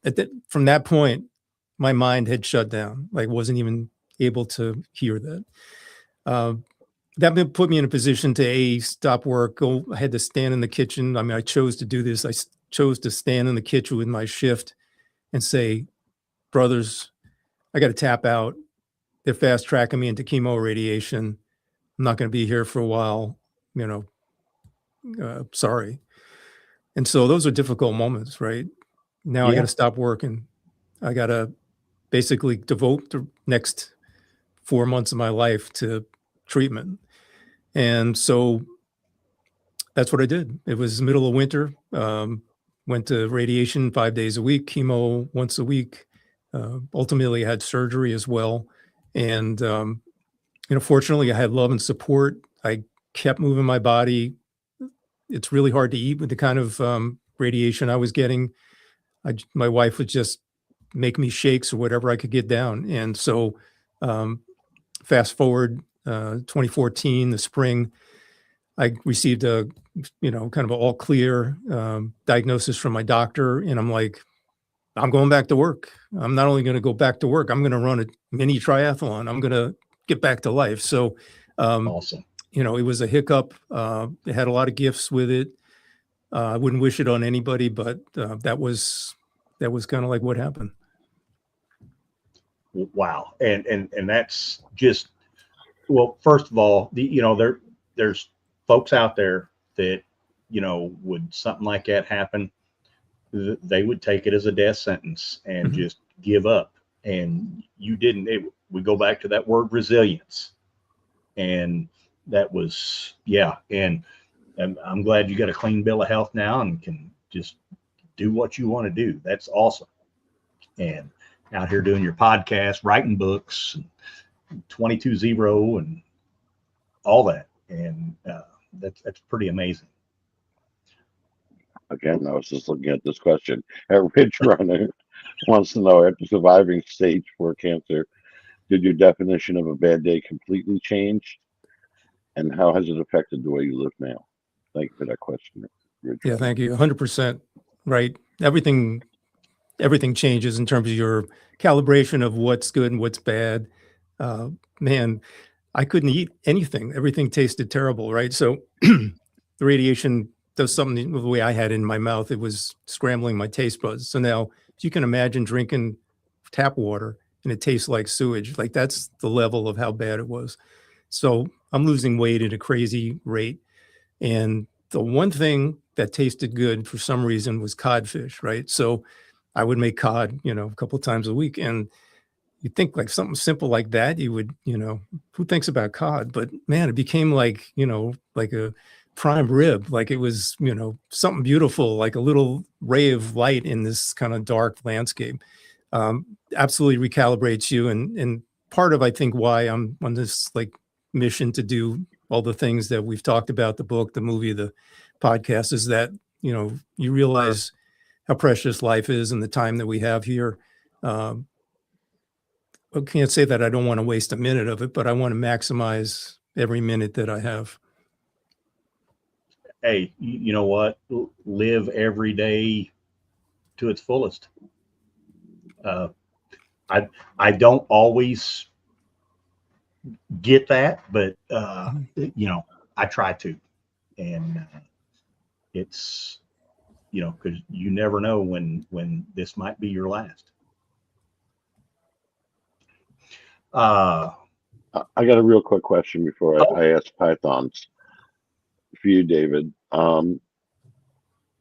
from that point, my mind had shut down. Like, wasn't even able to hear that. That put me in a position to stop work. I had to stand in the kitchen. I mean, I chose to do this. I chose to stand in the kitchen with my shift and say, "Brothers, I got to tap out. They're fast tracking me into chemo radiation. I'm not going to be here for a while. Sorry." And so those are difficult moments, right? Now I got to stop working. I got to basically devote the next 4 months of my life to treatment. And so that's what I did. It was the middle of winter. Went to radiation 5 days a week, chemo once a week. Ultimately, I had surgery as well. And, fortunately, I had love and support. I kept moving my body. It's really hard to eat with the kind of radiation I was getting. My wife would just make me shakes or whatever I could get down. And so fast forward 2014, the spring, I received a, kind of an all clear diagnosis from my doctor. And I'm like, I'm going back to work. I'm not only going to go back to work, I'm going to run a mini triathlon. I'm going to get back to life. So Awesome. it was a hiccup. It had a lot of gifts with it. I wouldn't wish it on anybody, but that was kind of like what happened. Wow. And that's just, well, first of all, there's folks out there that, would something like that happen, they would take it as a death sentence and just give up. And you didn't. We go back to that word resilience. And that was, and I'm glad you got a clean bill of health now and can just do what you want to do. That's awesome. And out here doing your podcast, writing books, 22-0 and all that. And that's pretty amazing. Again, I was just looking at this question. Rich Runner wants to know, after surviving stage 4 cancer, did your definition of a bad day completely change? And how has it affected the way you live now? Thank you for that question, Rich. Yeah, thank you. 100%. Right. Everything changes in terms of your calibration of what's good and what's bad. Man, I couldn't eat anything. Everything tasted terrible, right? So the radiation does something with the way I had it in my mouth. It was scrambling my taste buds. So now, if you can imagine drinking tap water and it tastes like sewage, like that's the level of how bad it was. So I'm losing weight at a crazy rate. And the one thing that tasted good for some reason was codfish, right? So I would make cod, a couple of times a week. And you'd think like something simple like that, you would, who thinks about cod? But man, it became like, like a prime rib, like it was, something beautiful, like a little ray of light in this kind of dark landscape. Absolutely recalibrates you. And part of, I think, why I'm on this like mission to do all the things that we've talked about, the book, the movie, the podcast, is that, you realize how precious life is and the time that we have here. I can't say that I don't want to waste a minute of it, but I want to maximize every minute that I have. Hey, you know what? Live every day to its fullest. I don't always get that, but you know, I try to, and it's, you know, because you never know when this might be your last. I got a real quick question before I ask Pythons for you, David. When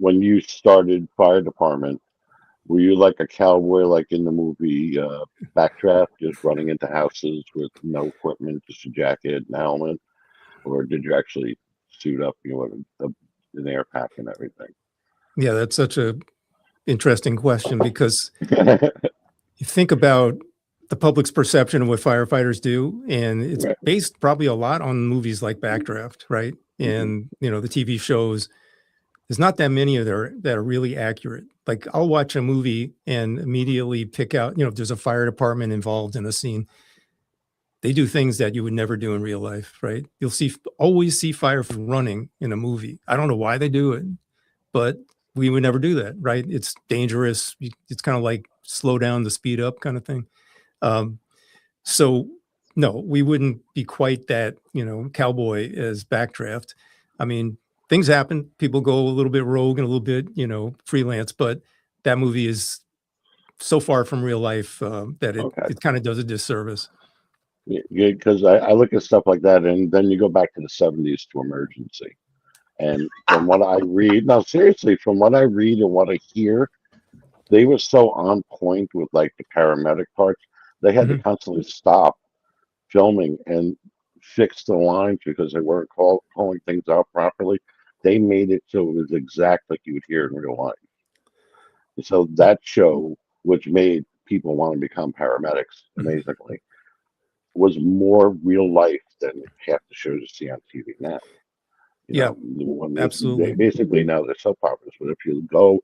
you started fire department, were you like a cowboy, like in the movie Backdraft, just running into houses with no equipment, just a jacket and helmet, or did you actually suit up, you know, with an air pack and everything? Yeah, that's such a interesting question, because you think about the public's perception of what firefighters do, and it's Right. based probably a lot on movies like Backdraft, right? And you know, the TV shows. There's not that many of there that are really accurate. Like, I'll watch a movie and immediately pick out, you know, if there's a fire department involved in a scene, they do things that you would never do in real life, right? You'll always see fire running in a movie. I don't know why they do it, but we would never do that, right? It's dangerous. It's kind of like slow down to speed up kind of thing. So no, we wouldn't be quite that, you know, cowboy as Backdraft. I mean, things happen. People go a little bit rogue and a little bit, you know, freelance, but that movie is so far from real life that it kind of does a disservice. Yeah, because I look at stuff like that, and then you go back to the 70s to Emergency. And from what I read, no, seriously, from what I read and what I hear, they were so on point with like the paramedic parts. They had to constantly stop filming and fix the lines because they weren't calling things out properly. They made it so it was exact like you would hear in real life. And so that show, which made people want to become paramedics, amazingly, was more real life than half the shows you see on TV now. You know, absolutely. Basically, now they're soap operas, but if you go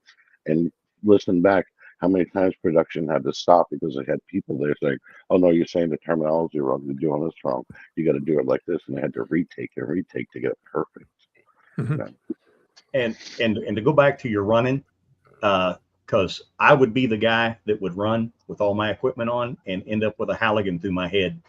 and listen back, how many times production had to stop because they had people there saying, "Oh no, you're saying the terminology wrong. You're doing this wrong. You got to do it like this," and they had to retake and retake to get it perfect. You know? And to go back to your running, because I would be the guy that would run with all my equipment on and end up with a Halligan through my head.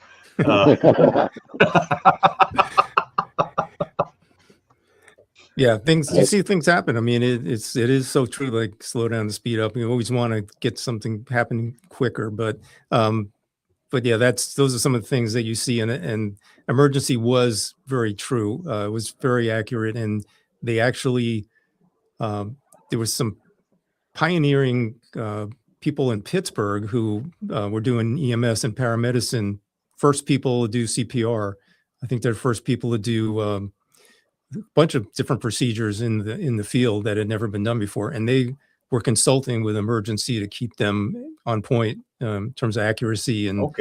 Yeah, you see things happen. I mean, it is so true. Like, slow down to speed up. You always want to get something happening quicker, but yeah, those are some of the things that you see in it. And Emergency was very true. It was very accurate, and they actually there was some pioneering people in Pittsburgh who were doing EMS and paramedicine. First people to do CPR. I think they're first people to do a bunch of different procedures in the field that had never been done before, and they were consulting with Emergency to keep them on point in terms of accuracy and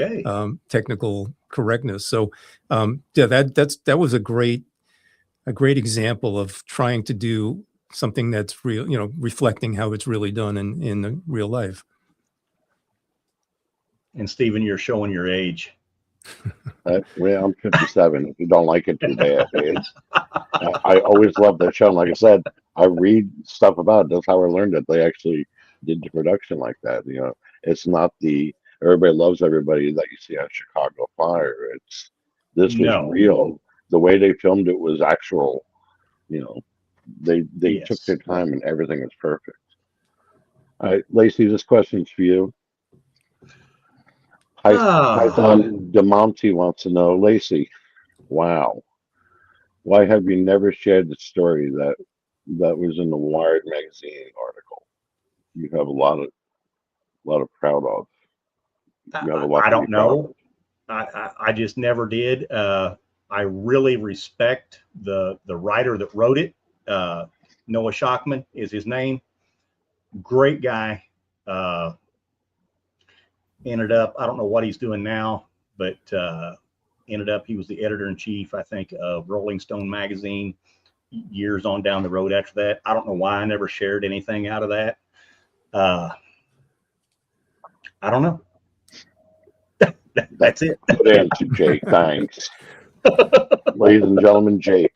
technical correctness. So yeah, that was a great example of trying to do something that's real, you know, reflecting how it's really done in real life. And Stephen, you're showing your age. Well, I'm 57. If you don't like it, too bad. I always loved that show. And like I said, I read stuff about it. That's how I learned it. They actually did the production like that. You know, it's not the everybody loves everybody that you see on Chicago Fire. This was real. The way they filmed it was actual. You know, they took their time and everything was perfect. All right, Lacey, this question's for you. Python DeMonte wants to know, Lacey, wow, why have you never shared the story that was in the Wired magazine article? You have a lot of proud of. You have a lot I don't know. I just never did. I really respect the writer that wrote it. Noah Shockman is his name. Great guy. Ended up, I don't know what he's doing now, but ended up, he was the editor-in-chief, I think, of Rolling Stone magazine years on down the road after that. I don't know why I never shared anything out of that. I don't know. That's it. Good answer, Jake. Thanks. Ladies and gentlemen, Jake.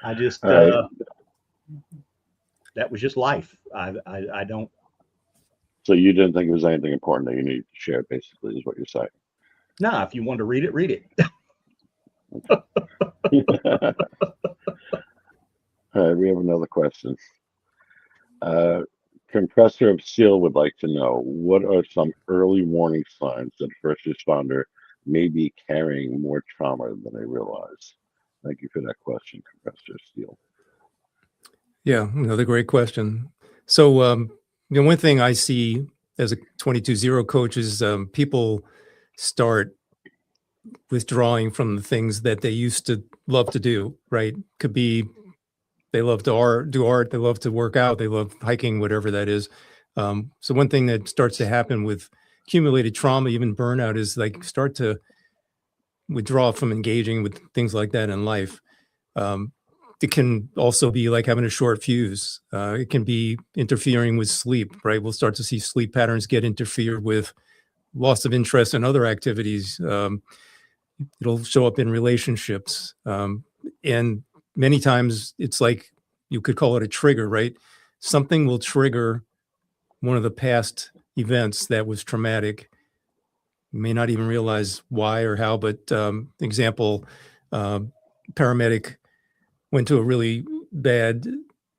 I just, All right. that was just life. I don't, So you didn't think it was anything important that you needed to share, basically, is what you're saying. nah, if you want to read it, read it. All right, we have another question. Compressor of Steel would like to know, what are some early warning signs that a first responder may be carrying more trauma than they realize? Thank you for that question, Compressor of Steel. Yeah, another great question. So, one thing I see as a 22-0 coach is people start withdrawing from the things that they used to love to do, right? Could be they love to do art, they love to work out, they love hiking, whatever that is. So one thing that starts to happen with accumulated trauma, even burnout, is like start to withdraw from engaging with things like that in life. It can also be like having a short fuse. It can be interfering with sleep, right? We'll start to see sleep patterns get interfered with, loss of interest in other activities. It'll show up in relationships. And many times it's like, you could call it a trigger, right? Something will trigger one of the past events that was traumatic. You may not even realize why or how, but example, paramedic went to a really bad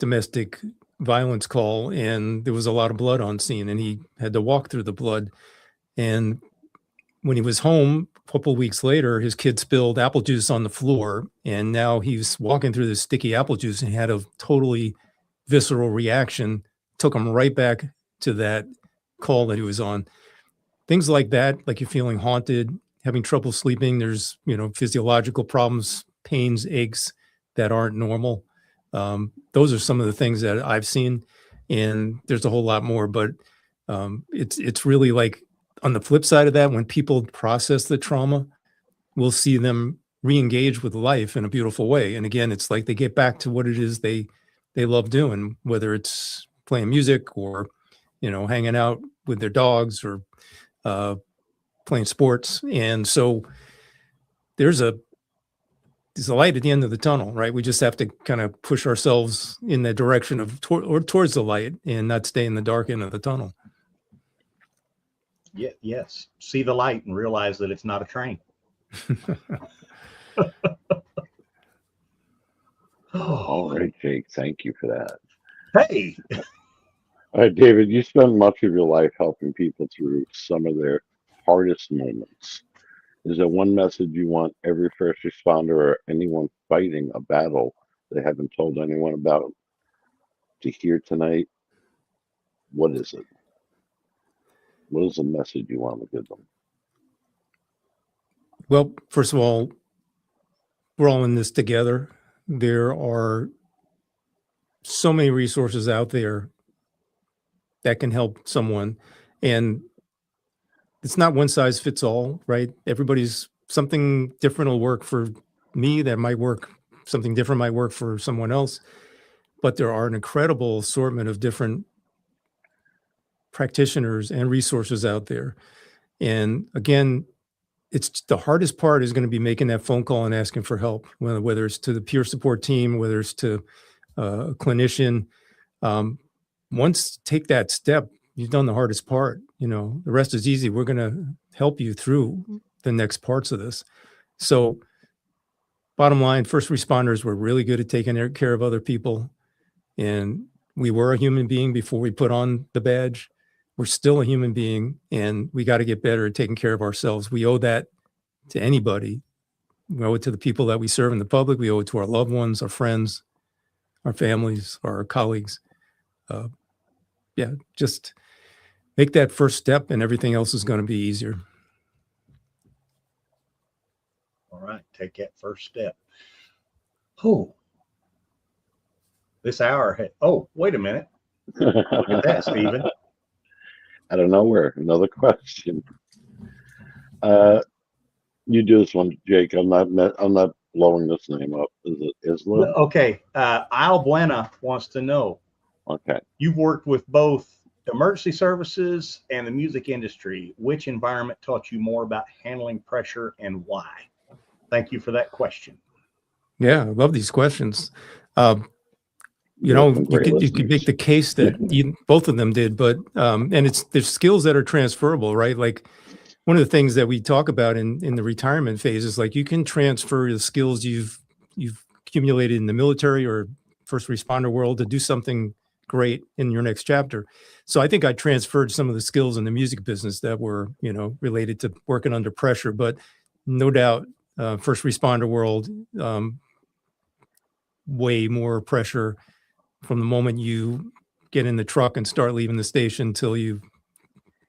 domestic violence call and there was a lot of blood on scene and he had to walk through the blood. And when he was home, a couple of weeks later, his kid spilled apple juice on the floor. And now he's walking through this sticky apple juice and had a totally visceral reaction, took him right back to that call that he was on. Things like that, like you're feeling haunted, having trouble sleeping. There's, physiological problems, pains, aches that aren't normal. Those are some of the things that I've seen, and there's a whole lot more, but it's really like on the flip side of that, when people process the trauma, we'll see them re-engage with life in a beautiful way. And again, it's like they get back to what it is they love doing, whether it's playing music or, hanging out with their dogs or playing sports. And so there's a light at the end of the tunnel, right? We just have to kind of push ourselves in the direction of towards the light and not stay in the dark end of the tunnel. Yeah, yes. See the light and realize that it's not a train. All right, Jake, thank you for that. Hey, All right, David, you spend much of your life helping people through some of their hardest moments. Is there one message you want every first responder or anyone fighting a battle they haven't told anyone about to hear tonight? What is it? What is the message you want to give them? Well, first of all, we're all in this together. There are so many resources out there that can help someone. And it's not one size fits all, right? Something different will work for me, that might work, something different might work for someone else. But there are an incredible assortment of different practitioners and resources out there. And again, it's the hardest part is going to be making that phone call and asking for help, whether it's to the peer support team, whether it's to a clinician. Once take that step, you've done the hardest part. The rest is easy. We're going to help you through the next parts of this. So bottom line, first responders were really good at taking care of other people. And we were a human being before we put on the badge. We're still a human being, and we got to get better at taking care of ourselves. We owe that to anybody. We owe it to the people that we serve in the public. We owe it to our loved ones, our friends, our families, our colleagues. Just make that first step and everything else is going to be easier. all right, take that first step. Oh, this hour had, oh, wait a minute. Look at that, Stephen. Out of nowhere, another question. You do this one, Jake. I'm not blowing this name up. Is it Isla? Okay, Al Buena wants to know. Okay. You've worked with both emergency services and the music industry, which environment taught you more about handling pressure and why? Thank you for that question. Yeah, I love these questions. You could make the case that both of them did, but and there's skills that are transferable, right? Like one of the things that we talk about in the retirement phase is like you can transfer the skills you've accumulated in the military or first responder world to do something great in your next chapter. So I think I transferred some of the skills in the music business that were, related to working under pressure, but no doubt, first responder world, way more pressure from the moment you get in the truck and start leaving the station till you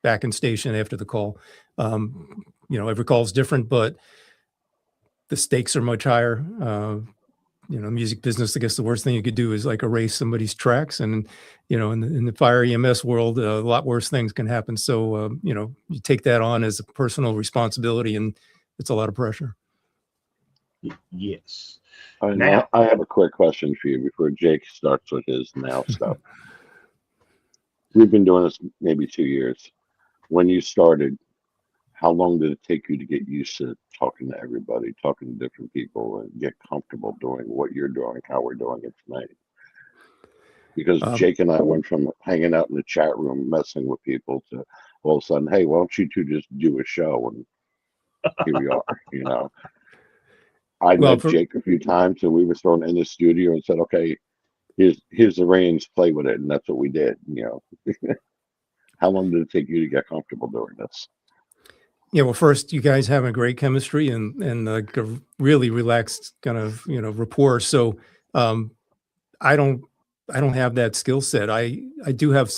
back in station after the call. Every call is different, but the stakes are much higher. Music business, I guess the worst thing you could do is like erase somebody's tracks. And, in the fire EMS world, a lot worse things can happen. So, you take that on as a personal responsibility, and it's a lot of pressure. Yes. Now, I have a quick question for you before Jake starts with his now stuff. We've been doing this maybe 2 years. When you started, how long did it take you to get used to talking to everybody, talking to different people, and get comfortable doing what you're doing, how we're doing it tonight? Because Jake and I went from hanging out in the chat room, messing with people, to all of a sudden, hey, why don't you two just do a show? And here we are, I met Jake a few times, and we were thrown in the studio and said, okay, here's the reins, play with it. And that's what we did, How long did it take you to get comfortable doing this? Yeah, well, first, you guys have a great chemistry and like a really relaxed kind of, rapport. So I don't have that skill set. I do have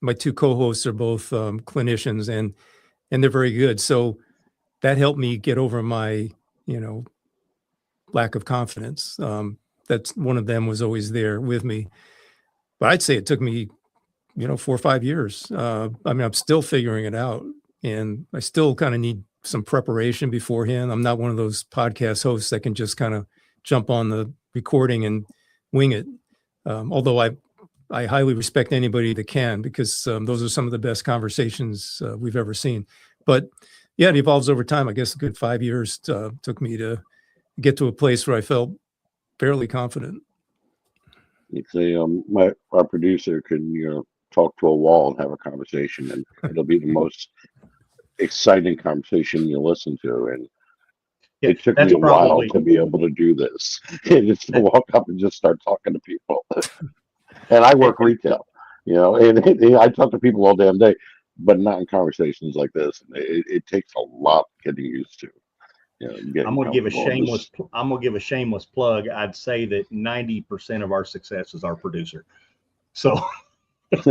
my two co-hosts are both clinicians and they're very good. So that helped me get over my, lack of confidence. That's one of them was always there with me. But I'd say it took me, 4 or 5 years. I'm still figuring it out, and I still kind of need some preparation beforehand. I'm not one of those podcast hosts that can just kind of jump on the recording and wing it. Although I highly respect anybody that can, because those are some of the best conversations we've ever seen. But yeah, it evolves over time. I guess a good 5 years took me to get to a place where I felt fairly confident. You say, our producer can, talk to a wall and have a conversation, and it'll be the most exciting conversation you listen to. And it took me a while to be able to do this. Just to walk up and just start talking to people. And I work retail, and I talk to people all damn day, but not in conversations like this. It takes a lot getting used to. I'm going to give a shameless plug. I'd say that 90% of our success is our producer. So if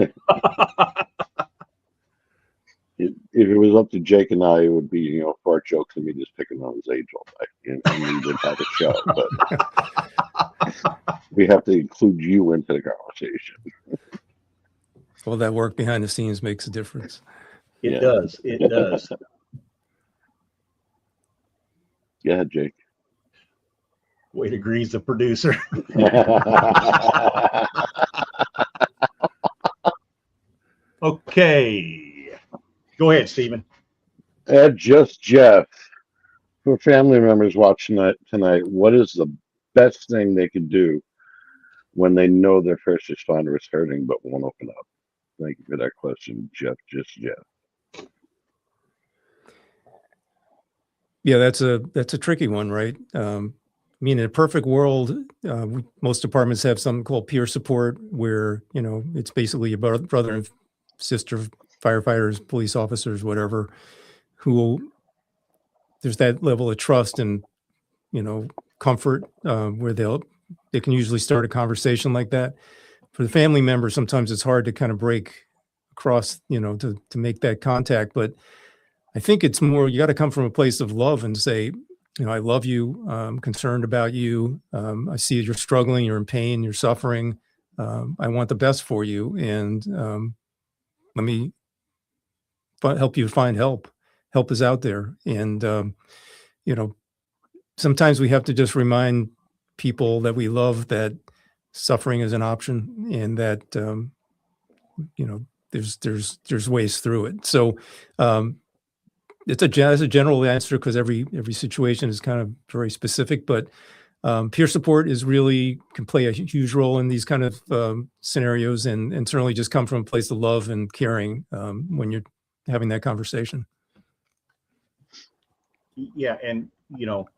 it was up to Jake and I, it would be, fart jokes and me just picking on his age all day. And we didn't have a show, but we have to include you into the conversation. Well, that work behind the scenes makes a difference. It does. It does. Go ahead, Jake. Wade agrees, the producer. Okay. Go ahead, Stephen. Just Jeff. For family members watching tonight, what is the best thing they could do when they know their first responder is hurting but won't open up? Thank you for that question, Jeff. Just Jeff. Yeah, that's a tricky one, right? In a perfect world, most departments have something called peer support, where it's basically your brother and sister firefighters, police officers, whatever, who there's that level of trust and comfort where they can usually start a conversation like that. For the family member, sometimes it's hard to kind of break across, to make that contact, but I think it's more, you got to come from a place of love and say, I love you. I'm concerned about you. I see you're struggling, you're in pain, you're suffering. I want the best for you. And let me help you find help. Help is out there. And, sometimes we have to just remind people that we love that suffering is an option, and that, there's ways through it. So it's a general answer because every situation is kind of very specific, but peer support is really can play a huge role in these kind of scenarios, and certainly just come from a place of love and caring when you're having that conversation. Yeah, and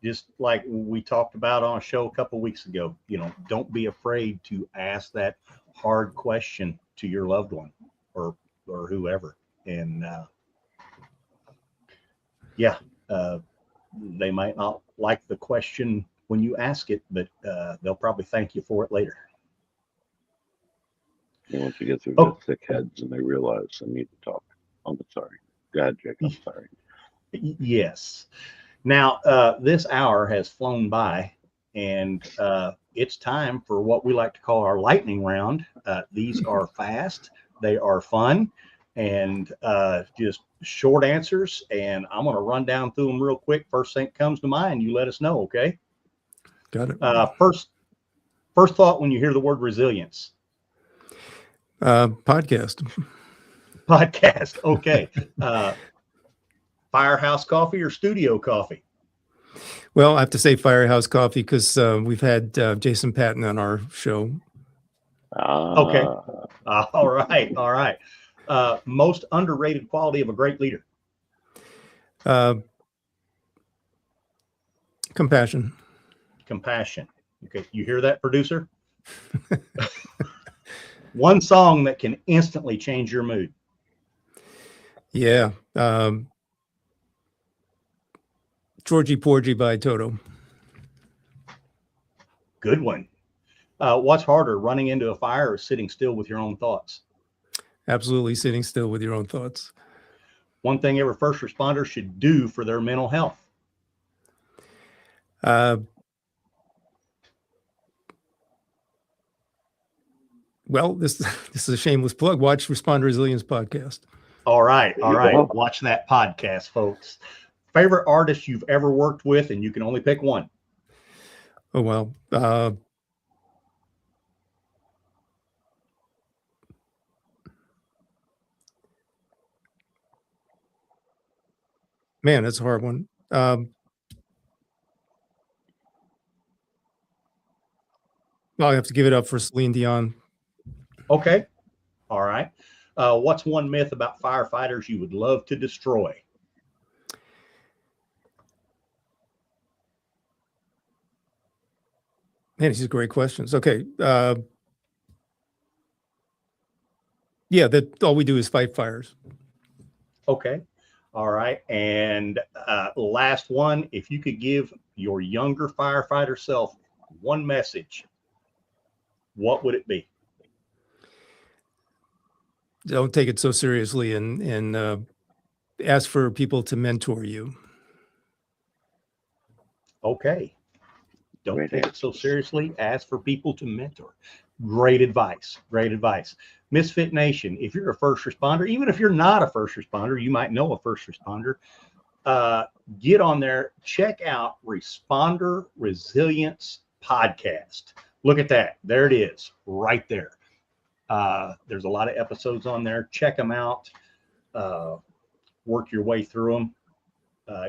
just like we talked about on a show a couple weeks ago, don't be afraid to ask that hard question to your loved one or whoever, and they might not like the question when you ask it, but they'll probably thank you for it later. And once you get through the thick heads and they realize they need to talk. I'm sorry. Go ahead, Jake. I'm sorry. Yes. Now, this hour has flown by, and it's time for what we like to call our lightning round. These are fast, they are fun, and just short answers. And I'm going to run down through them real quick. First thing that comes to mind, you let us know, okay? Got it. First thought when you hear the word resilience. Podcast. Okay. Firehouse coffee or studio coffee? Well, I have to say Firehouse Coffee because we've had Jason Patton on our show. Okay. All right. Most underrated quality of a great leader? Compassion. Okay. You hear that, producer? One song that can instantly change your mood. Yeah. Georgie Porgy by Toto. Good one. What's harder, running into a fire or sitting still with your own thoughts? Absolutely sitting still with your own thoughts. One thing every first responder should do for their mental health? Well, this is a shameless plug. Watch Responder Resilience podcast. All right. Watch that podcast, folks. Favorite artist you've ever worked with, and you can only pick one? Oh, well. Man, that's a hard one. Well, I have to give it up for Celine Dion. Okay. All right. What's one myth about firefighters you would love to destroy? Man, these are great questions. Okay. Yeah, that all we do is fight fires. Okay. All right. And last one, if you could give your younger firefighter self one message, what would it be? Don't take it so seriously and ask for people to mentor you. Okay. Don't take it so seriously. Ask for people to mentor. Great advice. Misfit Nation, if you're a first responder, even if you're not a first responder, you might know a first responder, get on there, check out Responder Resilience Podcast. Look at that. There it is, right there. There's a lot of episodes on there. Check them out. Work your way through them.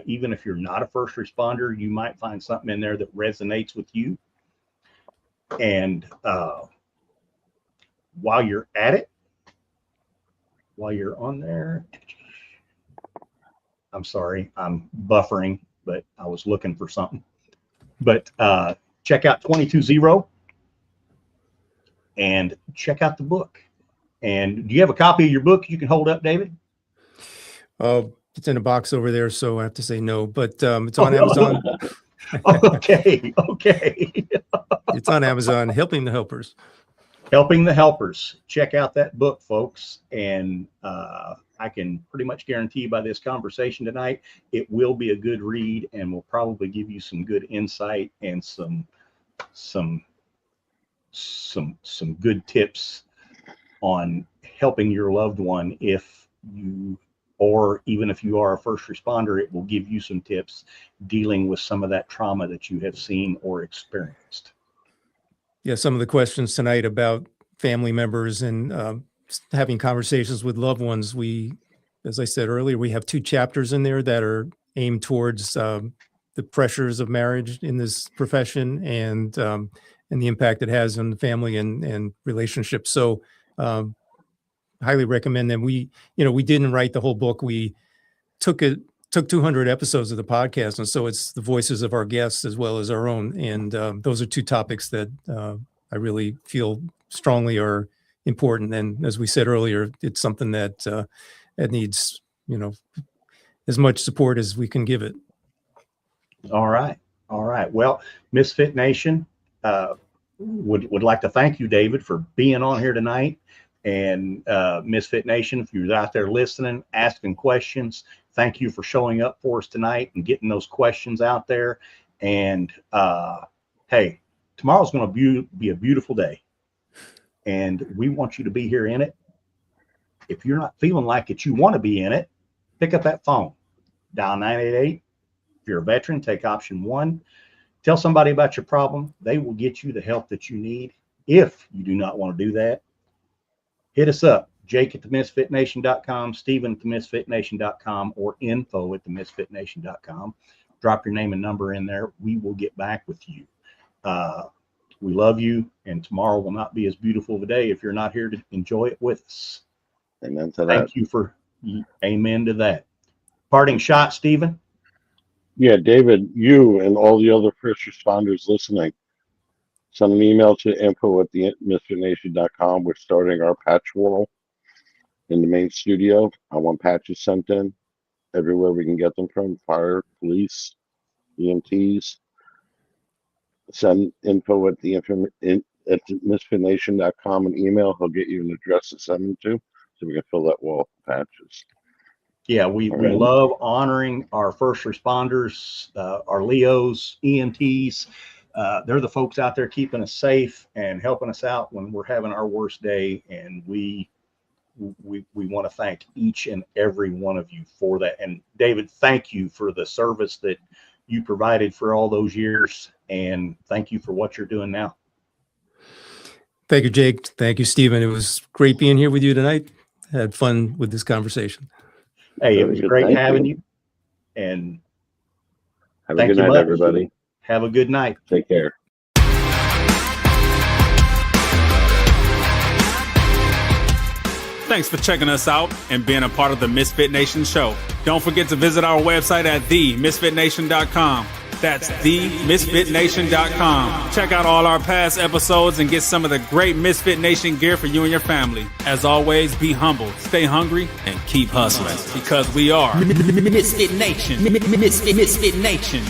Even if you're not a first responder, you might find something in there that resonates with you. And while you're at it, while you're on there, I'm sorry, I'm buffering, but I was looking for something. But check out 22-0 and check out the book. And do you have a copy of your book you can hold up, David? It's in a box over there, so I have to say no, but it's on Amazon. Okay. It's on Amazon, Helping the Helpers. Helping the Helpers. Check out that book, folks. And I can pretty much guarantee by this conversation tonight, it will be a good read and will probably give you some good insight and some good tips on helping your loved one if you, or even if you are a first responder, it will give you some tips dealing with some of that trauma that you have seen or experienced. Yeah, some of the questions tonight about family members and having conversations with loved ones, as I said earlier, we have 2 chapters in there that are aimed towards the pressures of marriage in this profession and the impact it has on the family and relationships. So highly recommend them. We didn't write the whole book. We took 200 episodes of the podcast. And so it's the voices of our guests as well as our own. And those are 2 topics that I really feel strongly are important. And as we said earlier, it's something that needs, as much support as we can give it. All right. Well, Misfit Nation would like to thank you, David, for being on here tonight. And Misfit Nation, if you're out there listening, asking questions, thank you for showing up for us tonight and getting those questions out there. And hey, tomorrow's going to be a beautiful day. And we want you to be here in it. If you're not feeling like it, you want to be in it, pick up that phone, dial 988. If you're a veteran, take option 1. Tell somebody about your problem. They will get you the help that you need. If you do not want to do that, hit us up, Jake@themisfitnation.com, Steven@themisfitnation.com, or info@themisfitnation.com. Drop your name and number in there. We will get back with you. We love you, and tomorrow will not be as beautiful of a day if you're not here to enjoy it with us. Amen to that. Thank you for amen to that. Parting shot, Steven. Yeah, David, you and all the other first responders listening, send an email to info@themisfitnation.com. We're starting our patch wall in the main studio. I want patches sent in everywhere we can get them from, fire, police, EMTs. Send info@themisfitnation.com an email. He'll get you an address to send them to, so we can fill that wall with patches. Yeah, we love honoring our first responders, our Leos, EMTs. They're the folks out there keeping us safe and helping us out when we're having our worst day. And we want to thank each and every one of you for that. And David, thank you for the service that you provided for all those years. And thank you for what you're doing now. Thank you, Jake. Thank you, Stephen. It was great being here with you tonight. Had fun with this conversation. Hey, it was great having you. And have a good night, everybody. Have a good night. Take care. Thanks for checking us out and being a part of the Misfit Nation show. Don't forget to visit our website at themisfitnation.com. That's themisfitnation.com. Check out all our past episodes and get some of the great Misfit Nation gear for you and your family. As always, be humble, stay hungry, and keep hustling because we are Misfit Nation. Misfit Nation.